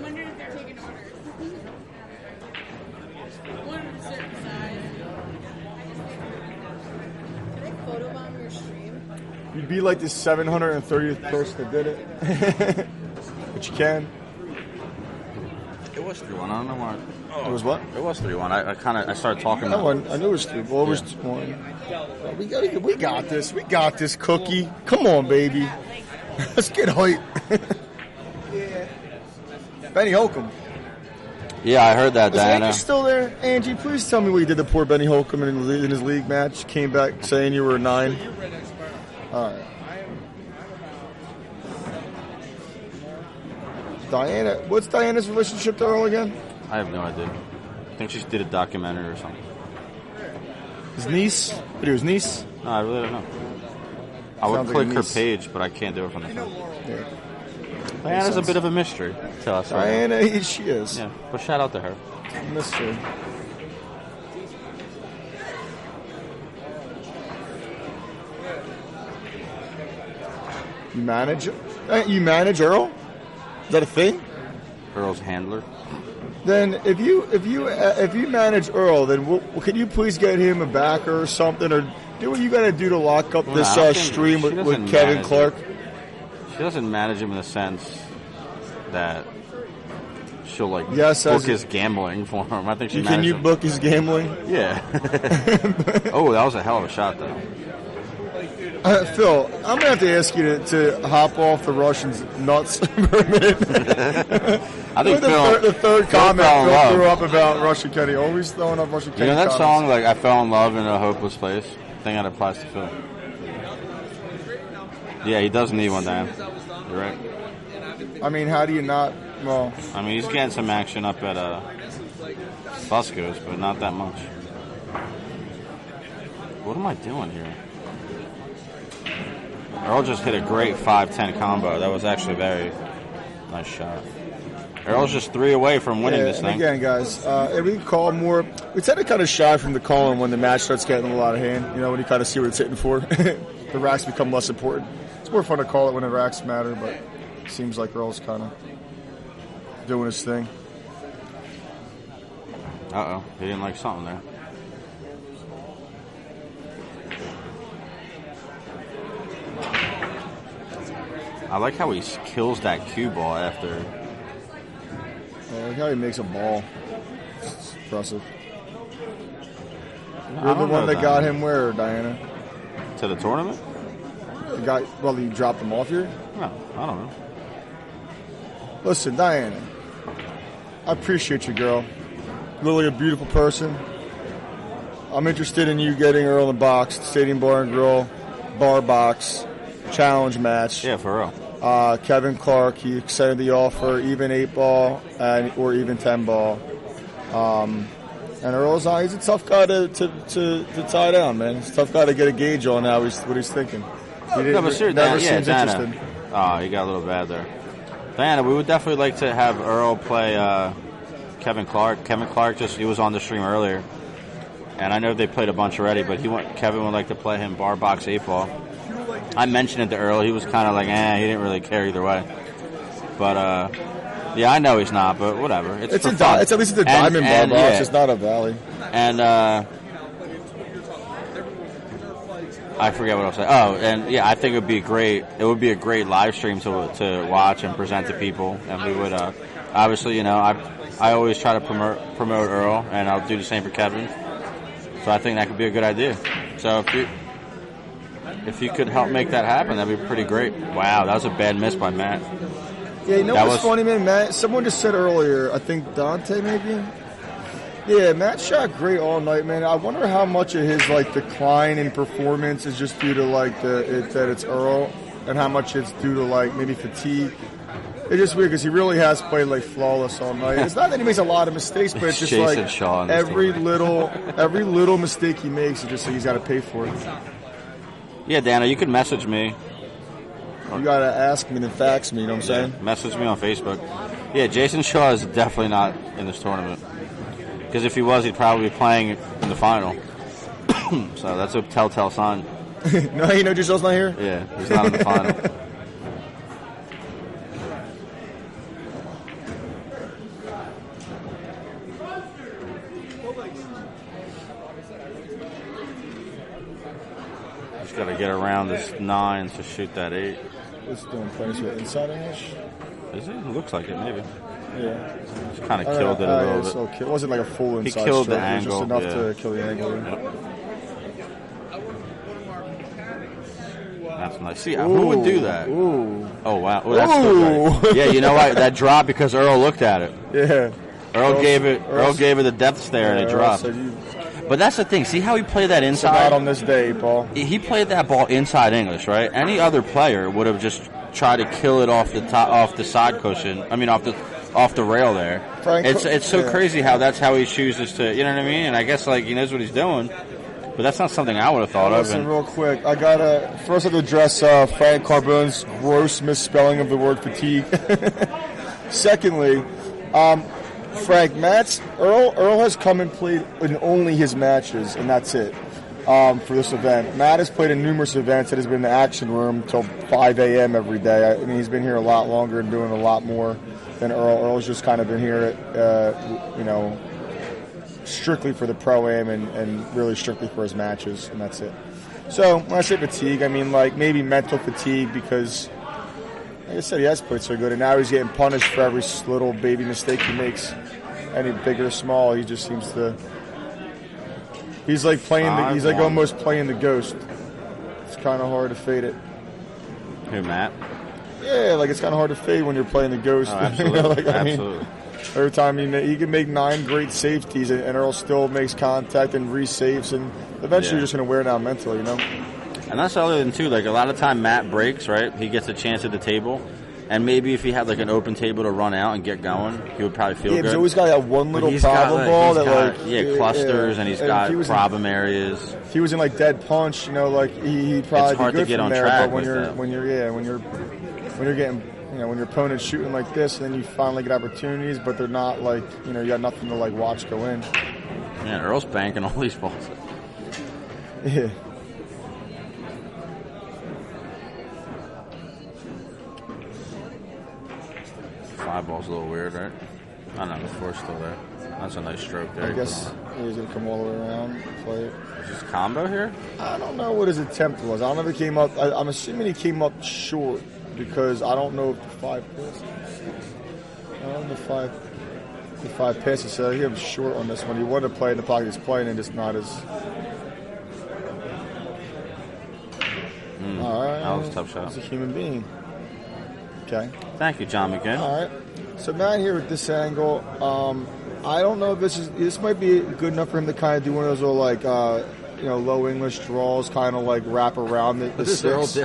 wondering if they're taking orders. One of a certain size. Can I photobomb your stream? You'd be like the 730th person that did it. But you can. It was 3-1. I don't know why. It was what? It was 3-1. I started talking. I knew it was 3. Well, it was 2-1. We got this. We got this, Cookie. Come on, baby. Let's get hype. Benny Holcomb. Yeah, I heard that, Is Diana. Angie still there? Angie, please tell me what you did to poor Benny Holcomb in his league match. Came back saying you were a 9. All right. Diana, what's Diana's relationship to Earl again? I have no idea. I think she did a documentary or something. His niece? His niece? No, I really don't know. I would Sounds click like a her niece. page, but I can't do it from the phone. Yeah. Diana's a bit of a mystery to us. Diana, she is. Yeah, but shout out to her. Mystery. You manage Earl? Is that a thing? Earl's handler. Then if you manage Earl, then can you please get him a backer or something, or do what you got to do to lock up this I don't think stream she with doesn't Kevin manage Clark? She doesn't manage him in the sense that she'll like Yes, book as his gambling for him. I think she Can manages you him. book his gambling? Yeah. Oh, that was a hell of a shot, though. Phil, I'm gonna have to ask you to hop off the Russians' nuts for a minute. I think the third Phil comment fell in Phil love. threw up about Russian Kenny. Always throwing up Russian You Kenny. know that comments. song, like, I fell in love in a hopeless place? I think that applies to Phil. Yeah, he does need one, Dan. You're right. I mean, how do you not? Well, I mean, he's getting some action up at Busco's, but not that much. What am I doing here? Earl just hit a great 5-10 combo. That was actually a very nice shot. Earl's just 3 away from winning this and thing. again, guys, if we call more, we tend to kind of shy from the calling when the match starts getting a lot of hand. You know, when you kind of see what it's hitting for, the racks become less important. It's more fun to call it when the racks matter, but it seems like Earl's kind of doing his thing. Uh-oh, he didn't like something there. I like how he kills that cue ball after. I like how he makes a ball. It's impressive. I You're the don't one know that got him where, Diana? To the tournament? The guy, well, you dropped him off here? No, I don't know. Listen, Diana, I appreciate you, girl. You look like a beautiful person. I'm interested in you getting Earl in the box, Stadium Bar and Grill, BarBox, challenge match. Yeah, for real. Kevin Clark, he extended the offer, even 8-ball or even 10-ball. And Earl's he's a tough guy to tie down, man. He's a tough guy to get a gauge on what he's thinking. He No, but seriously, never yeah, seems Diana. interested. Oh, he got a little bad there. Diana, we would definitely like to have Earl play Kevin Clark. Kevin Clark he was on the stream earlier. And I know they played a bunch already, but Kevin would like to play him BarBox 8-ball. I mentioned it to Earl. He was kind of like, he didn't really care either way. But, yeah, I know he's not, but whatever. It's for fun. It's at least a diamond BarBox. Yeah. It's not a valley. And, I forget what I was saying. Oh, and yeah, I think it would be a great live stream to watch and present to people. And we would, obviously, you know, I always try to promote Earl, and I'll do the same for Kevin. So I think that could be a good idea. So if you could help make that happen, that'd be pretty great. Wow, that was a bad miss by Matt. Yeah, you know what's funny, man? Matt, someone just said earlier, I think Dante maybe? Yeah, Matt shot great all night, man. I wonder how much of his decline in performance is just due to that it's Earl, and how much it's due to maybe fatigue. It's just weird because he really has played flawless all night. It's not that he makes a lot of mistakes, but it's just Jason Shaw every little mistake he makes, it's just he's got to pay for it. Yeah, Dana, you could message me You got to ask me and then fax me, you know what I'm saying? Message me on Facebook. Yeah, Jason Shaw is definitely not in this tournament. Because if he was, he'd probably be playing in the final. So that's a telltale sign. No, you know Giselle's not here? Yeah, he's not in the final. Just got to get around this 9 to shoot that 8. What's doing plays with inside English? Is it? Looks like it, maybe. Yeah. Just kind of killed it a little bit. So it wasn't like a full inside He killed stroke. the angle. It was just enough to kill the angle. Yep. That's nice. See, who would do that? Ooh. Oh, wow. Oh, that's still right. Yeah, you know what? That dropped because Earl looked at it. Yeah. Earl gave it a death stare and it dropped. But that's the thing. See how he played that inside? Not on this day, Paul. He played that ball inside English, right? Any other player would have just tried to kill it off the side cushion. I mean, off the rail there. It's so crazy how that's how he chooses to. You know what I mean? And I guess like he knows what he's doing. But that's not something I would have thought of. Listen, real quick, I gotta first have to address Frank Carbone's gross misspelling of the word fatigue. Secondly, Frank, Earl has come and played in only his matches, and that's it for this event. Matt has played in numerous events. It has been in the action room till 5 a.m. every day. I mean, he's been here a lot longer and doing a lot more than Earl. Earl's just kind of been here, strictly for the Pro-Am and really strictly for his matches, and that's it. So when I say fatigue, I mean like maybe mental fatigue because, like I said, he has played so good, and now he's getting punished for every little baby mistake he makes, any big or small. He just seems to. He's like playing. He's like almost playing the ghost. It's kind of hard to fade it. Who, Matt? Yeah, like it's kind of hard to fade when you're playing the ghost. Oh, absolutely. Absolutely. Every time he can make 9 great safeties, and Earl still makes contact and re-saves, and eventually you're just going to wear down mentally, you know? And that's the other thing, too. Like, a lot of time Matt breaks, right? He gets a chance at the table. And maybe if he had, like, an open table to run out and get going, he would probably feel good. He's always got that one little problem ball that, clusters, and he's got problem areas. If he was in, like, dead punch, you know, like, he'd probably it's hard be good to get from on there, track but when your opponent's shooting like this, and then you finally get opportunities, but they're not like, you got nothing to like watch go in. Yeah, Earl's banking all these balls. Yeah. Five ball's a little weird, right? I don't know, the 4's still there. That's a nice stroke there. I guess he's going to come all the way around, play it. Is this combo here? I don't know what his attempt was. I don't know if he came up. I'm assuming he came up short. Because I don't know if the 5 passes. I don't know the 5 passes. So he was short on this one. He wanted to play in the pocket he's playing, and just not as. All right. That was a tough shot. He's a human being. Okay. Thank you, John McGinn. All right. So Matt here at this angle. I don't know if this might be good enough for him to kind of do one of those little like low English draws, kind of like wrap around the 6.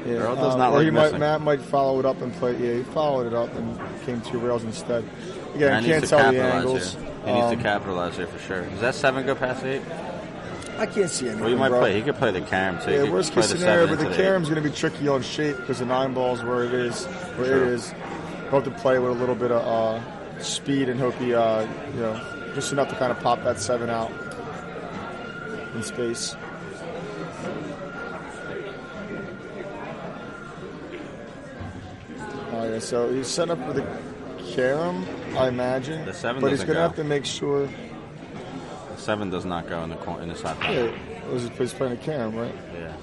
Earl does not like Matt might follow it up and play. Yeah, he followed it up and came 2 rails instead. Again, I can't tell the angles. He needs to capitalize here for sure. Does that 7 go past 8? I can't see anything. Well, you might play. He could play the carom too. Yeah, worst case scenario, but the carom's going to be tricky on shape because the 9 ball's where it is. It is. Hope to play with a little bit of speed and hope he, just enough to kind of pop that 7 out in space. So he's set up for the carom, I imagine. The 7 but he's going to have to make sure. The 7 does not go in the side pocket. Yeah, he's playing a carom, right? Yeah.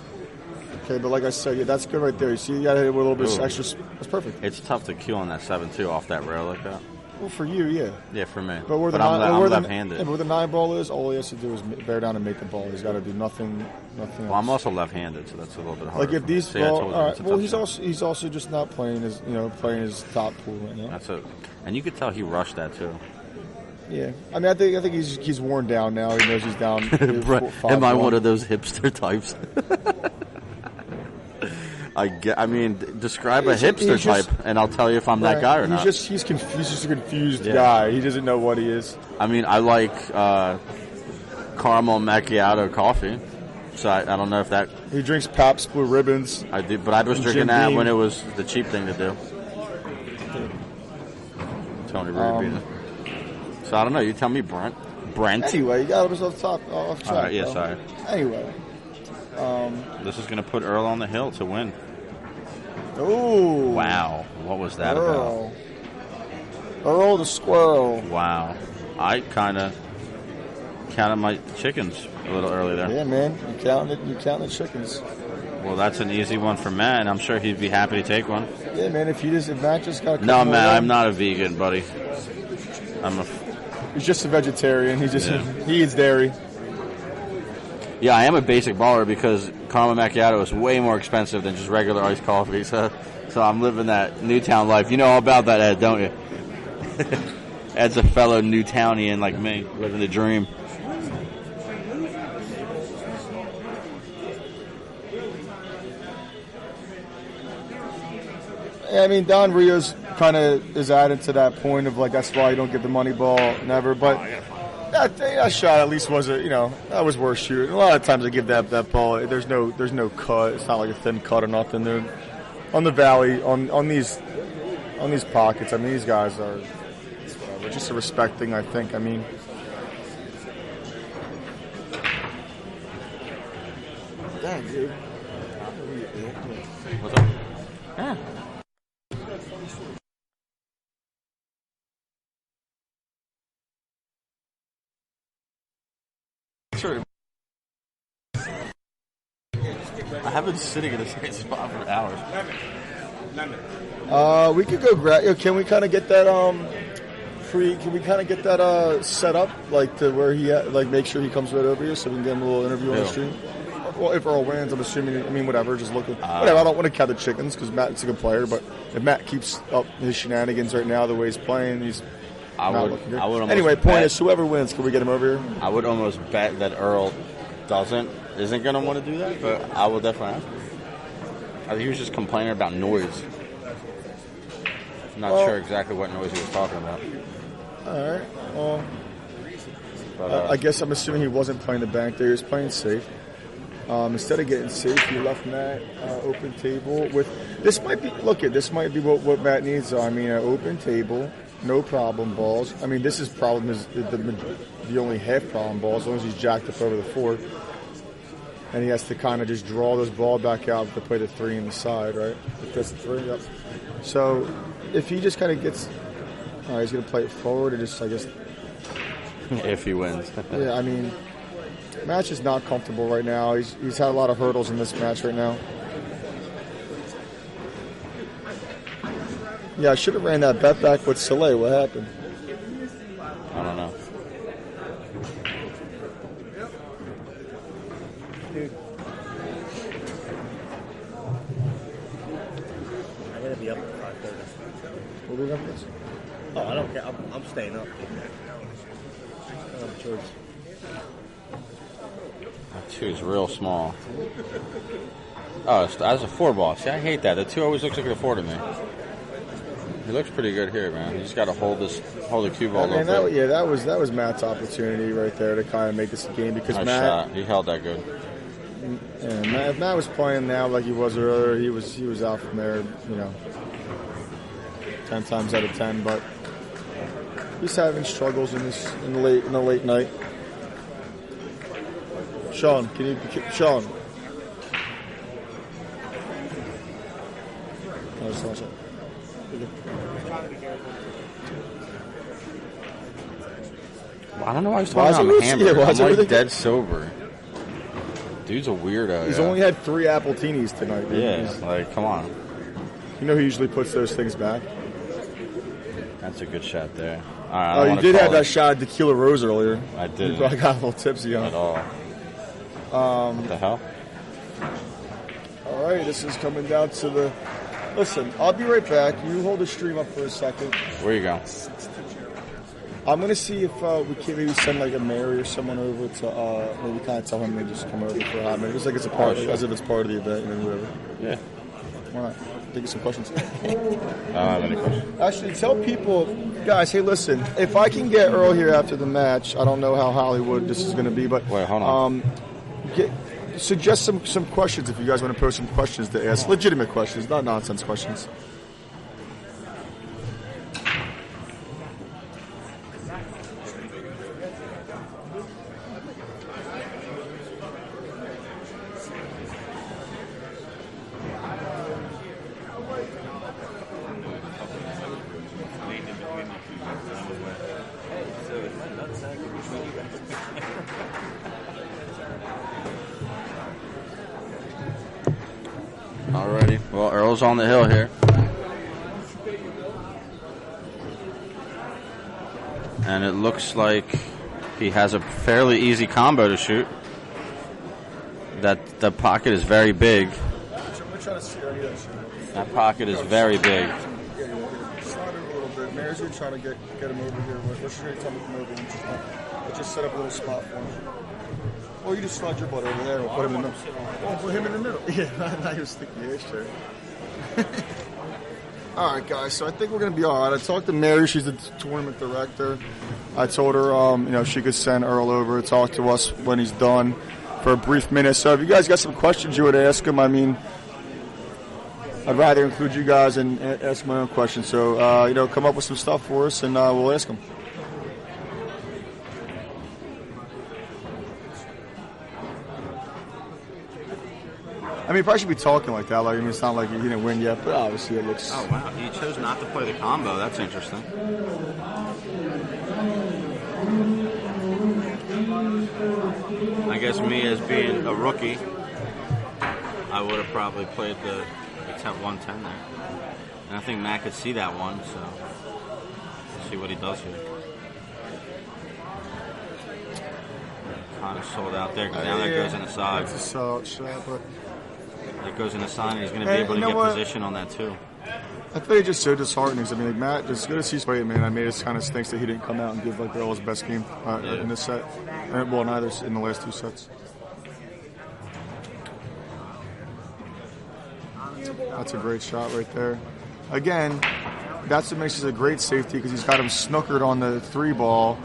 Okay, but like I said, that's good right there. You see, you got to hit it with a little bit extra. That's perfect. It's tough to cue on that 7 too, off that rail like that. Well, for you, yeah. Yeah, for me. But I'm left-handed. Yeah, but where the 9 ball is, all he has to do is bear down and make the ball. He's got to do nothing else. Well, I'm also left-handed, so that's a little bit harder. Like if these balls, all right. Well, he's also just not playing his top pool right now. That's it. And you could tell he rushed that too. Yeah, I mean, I think he's worn down now. He knows he's down. Am I one of those hipster types? I mean, describe a hipster type, and I'll tell you if I'm that guy or not. He's confused. He's just a confused guy. He doesn't know what he is. I mean, I like caramel macchiato coffee, so I don't know if that. He drinks Pabst Blue Ribbons. I do, but I was drinking that when it was the cheap thing to do. Tony Rubio. So I don't know. You tell me, Brent. Anyway, you got us off track. All right, yeah, sorry. Anyway. This is going to put Earl on the hill to win. Oh. Wow. What was that about? Earl the squirrel. Wow. I kind of counted my chickens a little early there. Yeah, man. You counted the chickens. Well, that's an easy one for Matt, and I'm sure he'd be happy to take one. Yeah, man. If Matt just got. No, Matt, I'm not a vegan, buddy. He's just a vegetarian. He eats dairy. Yeah, I am a basic baller because caramel macchiato is way more expensive than just regular iced coffee. So I'm living that Newtown life. You know all about that, Ed, don't you? Ed's a fellow Newtownian like me, living the dream. I mean, Don Rios kind of is added to that point of like that's why you don't get the money ball never. But that shot at least was that was worth shooting. A lot of times I give that ball. There's no cut. It's not like a thin cut or nothing. They're on the valley on these pockets. I mean, these guys are just a respect thing. I think. I mean. Dang, dude. What's up? Yeah. Sure. I have been sitting in the same spot for hours. We could go grab. Can we kind of get that Can we kind of get that set up, like to where he make sure he comes right over here, so we can get him a little interview on the stream. Well, if Earl wins, I'm assuming. I mean, whatever. Just look. Whatever. I don't want to count the chickens because Matt's a good player, but if Matt keeps up his shenanigans right now, the way he's playing, he's. Not looking good. Anyway, point is, whoever wins, can we get him over here? I would almost bet that Earl isn't going to want to do that, but I will definitely ask him. I think he was just complaining about noise. I'm not sure exactly what noise he was talking about. All right. Well, I guess I'm assuming he wasn't playing the bank there. He was playing safe. Instead of getting safe, he left Matt open table with. This might be what Matt needs. I mean, an open table. No problem balls. I mean, this is problem is the only half problem ball as long as he's jacked up over the 4. And he has to kind of just draw this ball back out to play the 3 in the side, right? If that's the 3, yep. So if he just kind of gets, he's going to play it forward and just, I guess. If he wins. Yeah, I mean, Matt's just not comfortable right now. He's had a lot of hurdles in this match right now. Yeah, I should have ran that bet back with Soleil. What happened? I don't know. Dude. I gotta be up at 5:30. What are we going for? Oh, I don't care. I'm staying up. I don't have a choice. That 2 is real small. Oh, that's a 4 ball. See, I hate that. The 2 always looks like a 4 to me. He looks pretty good here, man. You just got to hold the cue ball. That was Matt's opportunity right there to kind of make this a game because Matt. He held that good. Yeah, if Matt was playing now like he was earlier, he was out from there, 10 times out of 10. But he's having struggles in the late night. Sean, Sean? I don't know why he's talking about hammered. I'm like dead sober. Dude's a weirdo. He's only had 3 appletinis tonight. Dude. Yeah, come on. He usually puts those things back. That's a good shot there. All right, you did have that shot of Tequila Rose earlier. I did. You probably got a little tipsy on at all. What the hell? All right, this is coming down to the. Listen, I'll be right back. You hold the stream up for a second. Where you go? I'm going to see if we can maybe send like a Mary or someone over to maybe kind of tell him to just come over for a hot minute. Just like it's a part, as if it's part of the event, whatever. Yeah. Why not? Think of some questions. I don't have any questions. Actually, tell people, guys, hey, listen, if I can get Earl here after the match, I don't know how Hollywood this is going to be, but wait, hold on. Suggest some questions if you guys want to post some questions to ask. Legitimate questions, not nonsense questions. Alrighty. Well, Earl's on the hill here. And it looks like he has a fairly easy combo to shoot. That the pocket is very big. That pocket is very big. Slide it a little bit. Mayor's going to try to get him over here. Let's just tell him to come over and let's just set up a little spot for him. Or you just slide your butt over there and we'll put him in the middle. Oh, put him in the middle. Yeah, now you're sticking the ashtray. All right, guys, so I think we're going to be all right. I talked to Mary. She's the tournament director. I told her, she could send Earl over to talk to us when he's done for a brief minute. So if you guys got some questions you would ask him, I mean, I'd rather include you guys and ask my own questions. So, come up with some stuff for us, and we'll ask him. I mean, probably should be talking like that. It's not like he didn't win yet, but obviously it looks... Oh, wow. He chose not to play the combo. That's interesting. I guess me as being a rookie, I would have probably played the 110 there. And I think Matt could see that one, so we'll see what he does here. Kind of sold out there. Now that goes in the side. That's a solid shot, but... It goes in the side, and he's going to be able to get position on that, too. I think it's just so disheartening. I mean, Matt, it's good to see he's playing, man. I mean, it kind of stinks that he didn't come out and give, Earl his best game in this set. Well, neither in the last two sets. That's a great shot right there. Again, that's what makes it a great safety because he's got him snookered on the 3-ball.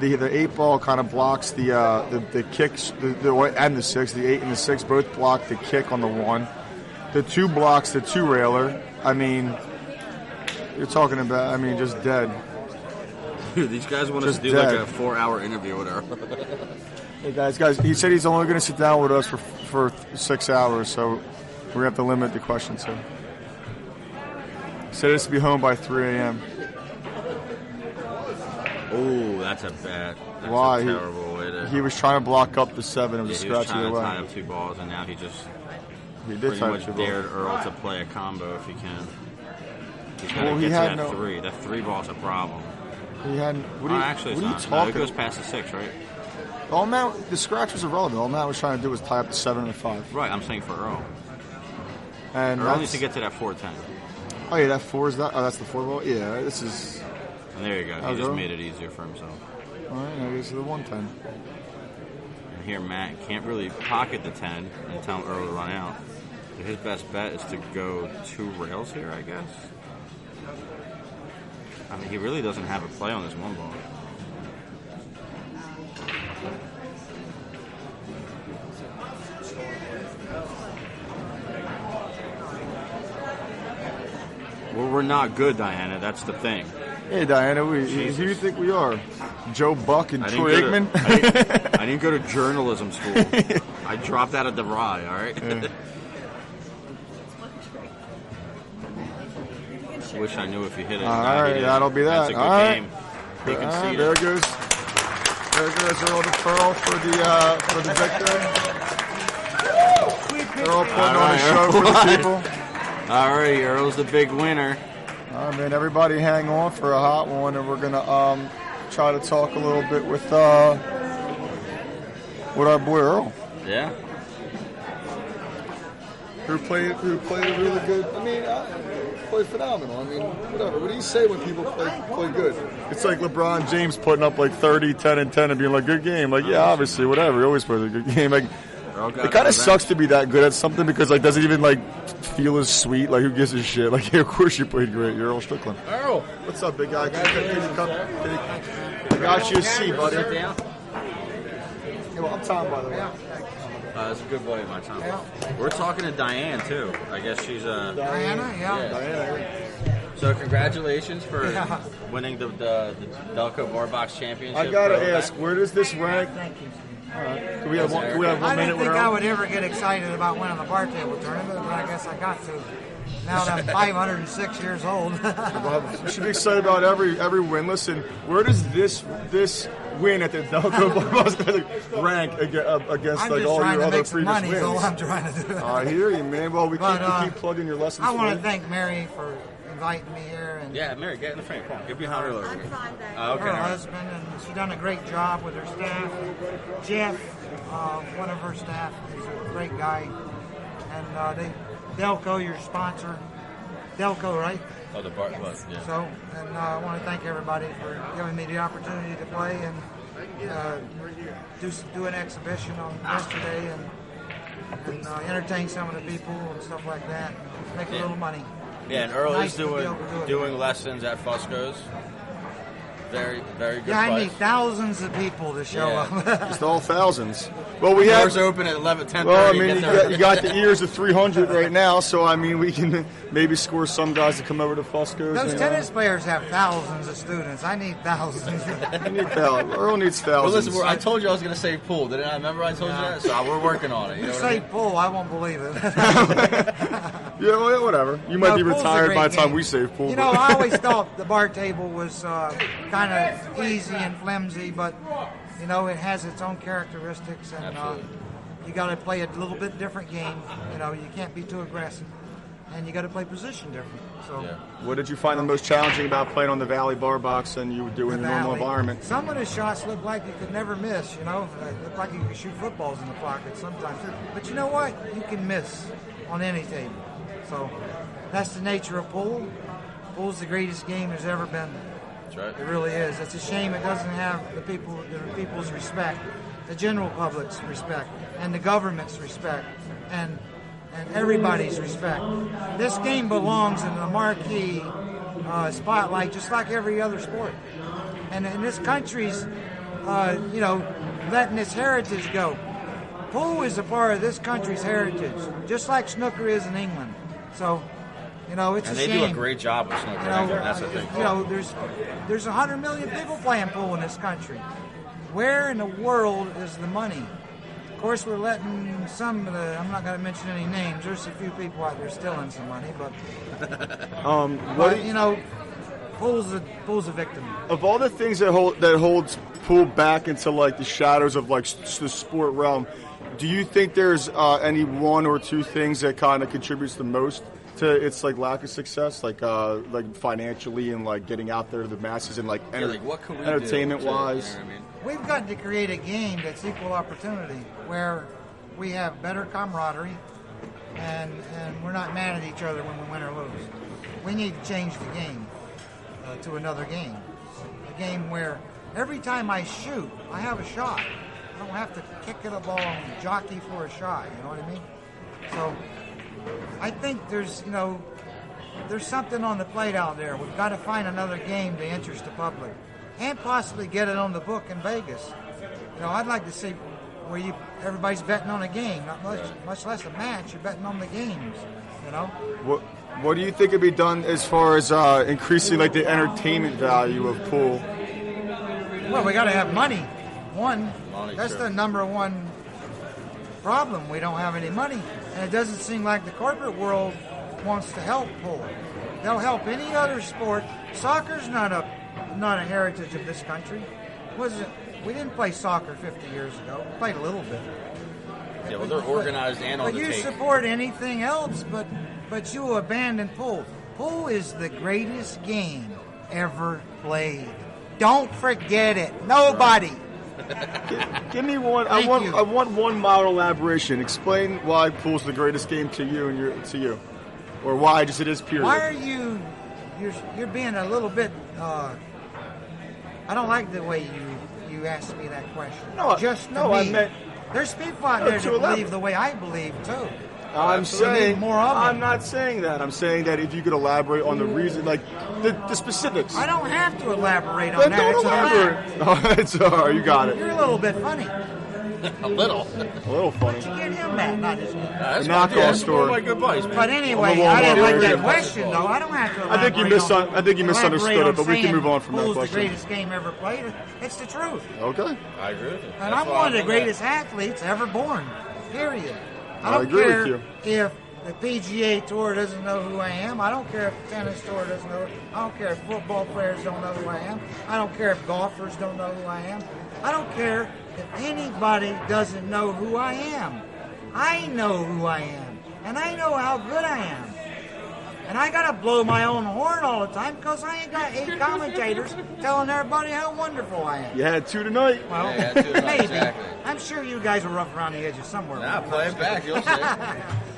The 8 ball kind of blocks the kicks, and the 6. The 8 and the 6 both block the kick on the 1. The 2 blocks the 2 railer. I mean, you're talking about, just dead. Dude, these guys want us to do dead. Like a 4-hour interview with her. Hey guys, he said he's only going to sit down with us for 6 hours, so we have to limit the questions here. He said this to be home by 3 a.m. Oh, that's a bad. That's Why? A terrible way to. He was trying to block up the 7. It was a scratch either way. He was trying to tie up 2 balls, and now he did pretty much dared Earl to play a combo if he can. He's got to get to that 3. That 3 ball's a problem. He had. What are you talking? No, it goes past the 6, right? All Matt, the scratch was irrelevant. All Matt was trying to do was tie up the 7 and the 5. Right, I'm saying for Earl. And Earl needs to get to that 4-10. Oh yeah, that 4 is that. Oh, that's the 4 ball. Yeah, this is. And there you go. He just made it easier for himself. All right, now goes to the 110. And here, Matt can't really pocket the 10 and tell Earl to run out. So his best bet is to go 2 rails here, I guess. I mean, he really doesn't have a play on this 1 ball. Well, we're not good, Diana. That's the thing. Hey, Diana, who do you think we are? Joe Buck and Troy Aikman? I didn't go to journalism school. I dropped out of DeVry, all right? Yeah. Wish I knew if you hit it. All right, that'll be that. That's a good game. He can see there it. Goes Earl the Pearl for the victory. Earl putting on a show for the people. All right, Earl's the big winner. All right, man, everybody hang on for a hot one, and we're going to try to talk a little bit with our boy Earl. Yeah. Who played a really good, played phenomenal. I mean, whatever. What do you say when people play good? It's like LeBron James putting up 30, 10, and 10 and being like, good game. Yeah, obviously, whatever. He always plays a good game. It kind of sucks to be that good at something because like doesn't even like feel as sweet. Like who gives a shit? Like yeah, of course you played great. You're Earl Strickland. Earl, what's up, big guy? I got you a seat, buddy. down. Hey, well, I'm Tom, by the way. That's a good buddy of mine, Tom. We're talking to Diane too. I guess she's Diana, yeah. Diana. So congratulations for winning the Delco BarBox Championship. I gotta Pro ask, event. where does this rank? Thank you. Do we have one? Do we have 1 I minute? didn't think with I Earl? would ever get excited about winning the bar table tournament, but I guess I got to. Now that I'm 506 years old. You should be excited about every win. Listen, where does this win at the Delco BarBox rank against I'm like just all trying your to other make some previous money, wins? is all I'm trying to do. I hear you, man. Well, we But, keep plugging your lessons. I want to for you. thank Mary for inviting me here. And Yeah, Mary, get in the frame. Come on, get behind her a little bit. Okay. her husband, and she's done a great job with her staff. Jeff, one of her staff, is a great guy. And Delco, your sponsor. Delco, right? Oh, the bar bus, yeah. So, and I want to thank everybody for giving me the opportunity to play and do an exhibition on yesterday and entertain some of the people and stuff like that. Make a little money. Yeah, and Earl Nice is to be able to do it. doing lessons at Fusco's. Very, very good Yeah, I price. need thousands of people to show up. Just all thousands. Well, we have. Doors open at 10:30. Well, I mean, you got the ears of 300 right now, so I mean, we can maybe score some guys to come over to Fusco's. Those tennis players have thousands of students. I need thousands. You need thousands. Earl needs Well, thousands. listen, I told you I was going to say pool. Didn't I? Remember I told you that? So we're working on it. You You know what say I mean? pull, I won't believe it. Yeah, well, whatever. You might be Pool's a retired great by the time game. we save pool. You know, I always thought the bar table was kind of easy and flimsy, but you know, it has its own characteristics, and you got to play a little bit different game. You know, you can't be too aggressive, and you got to play position different. So, What did you find the most challenging about playing on the Valley BarBox than you would do in the a normal Valley. environment? Some of the shots look like you could never miss. You know, it looked like you could shoot footballs in the pocket sometimes. But you know what? You can miss on any table. So that's the nature of pool. Pool's the greatest game there's ever been. That's right. It really is. It's a shame it doesn't have the people's respect, the general public's respect, and the government's respect, and everybody's respect. This game belongs in the marquee spotlight, just like every other sport. And in this country's, letting its heritage go. Pool is a part of this country's heritage, just like snooker is in England. So, it's And a they shame. do a great job with snooker. That's the thing. There's 100 million people playing pool in this country. Where in the world is the money? Of course, we're letting some of the, I'm not going to mention any names, there's a few people out there stealing some money, but, pool's a victim. Of all the things that holds pool back into like the shadows of like the sport realm, do you think there's any one or two things that kind of contributes the most to its like lack of success, like financially and like getting out there to the masses and like, what can we entertainment do wise? You know what I mean? We've got to create a game that's equal opportunity, where we have better camaraderie, and we're not mad at each other when we win or lose. We need to change the game to another game. A game where every time I shoot, I have a shot. I don't have to kick at a ball and jockey for a shot, you know what I mean? So I think there's something on the plate out there. We've got to find another game to interest the public and possibly get it on the book in Vegas. I'd like to see where everybody's betting on a game, not much less a match. You're betting on the games, What do you think could be done as far as increasing like the entertainment value of pool? Well, we got to have money. That's sure. the number one problem. We don't have any money, and it doesn't seem like the corporate world wants to help pool. They'll help any other sport. Soccer's not a heritage of this country. We didn't play soccer 50 years ago. We played a little bit. Yeah, well, they're organized and on But the you take. support anything else, but you abandon pool. Pool is the greatest game ever played. Don't forget it. Nobody. Give me one. I want one mild elaboration. Explain why pool's the greatest game to you, or why just it is period. Why are you're being a little bit? I don't like the way you asked me that question. No, just to no, me. I meant There's people out there that believe the way I believe too. I'm saying more of them. I'm not saying that. I'm saying that if you could elaborate on the reason, like the specifics. I don't have to elaborate on Then that. don't It's a elaborate. fact. It's all right. You got it. You're a little bit funny. A little. A little funny. You get him that, not just me. That's knockoff store. My good buddies, man. But anyway, On the I didn't Walmart like that version. question, though. I don't have to elaborate. I think you misunderstood it, but we can move on from that Pool's question. the greatest game ever played. It's the truth. Okay. I agree with you. And That's I'm why one of the I'm greatest athletes ever born. Period. I I don't agree care with you. if the PGA Tour doesn't know who I am. I don't care if the tennis tour doesn't know. I don't care if football players don't know who I am. I don't care if golfers don't know who I am. I don't care if anybody doesn't know who I am. I know who I am, and I know how good I am. And I got to blow my own horn all the time because I ain't got 8 commentators telling everybody how wonderful I am. You had 2 tonight. Well, Yeah, two tonight, maybe. exactly. I'm sure you guys were rough around the edges somewhere. Nah, play it back. You'll see.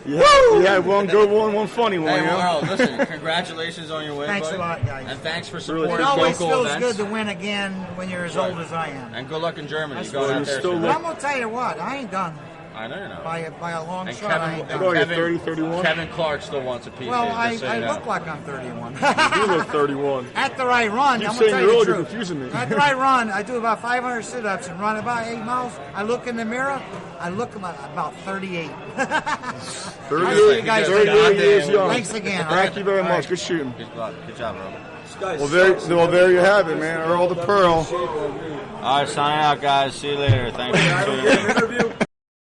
You had one good one, one funny one. Hey, you know? well, listen, congratulations on your win, Thanks buddy. a lot, guys. And thanks for It supporting always local feels events. good to win again when you're as old as I am. And good luck in Germany. That's You're going right. out there You're soon. But I'm going to tell you what, I ain't done. I know you're not. By a long And shot, I ain't Kevin, Oh, done. you're 30, 31? Kevin Clark still wants a piece. Well, here, I just so you know. look like I'm 31. You look 31. After I run, Keep I'm going to saying tell you're you old, the you're truth. confusing me. After I run, I do about 500 sit-ups and run about 8 miles. I look in the mirror, I look about 38. 38, you guys 38 years young. Thanks again. all Thank right? you very much. Good shooting. Good job, bro. Well, there you have it, man. Earl the Pearl. All right, signing out, guys. See you later. Thanks for tuning in. Interview.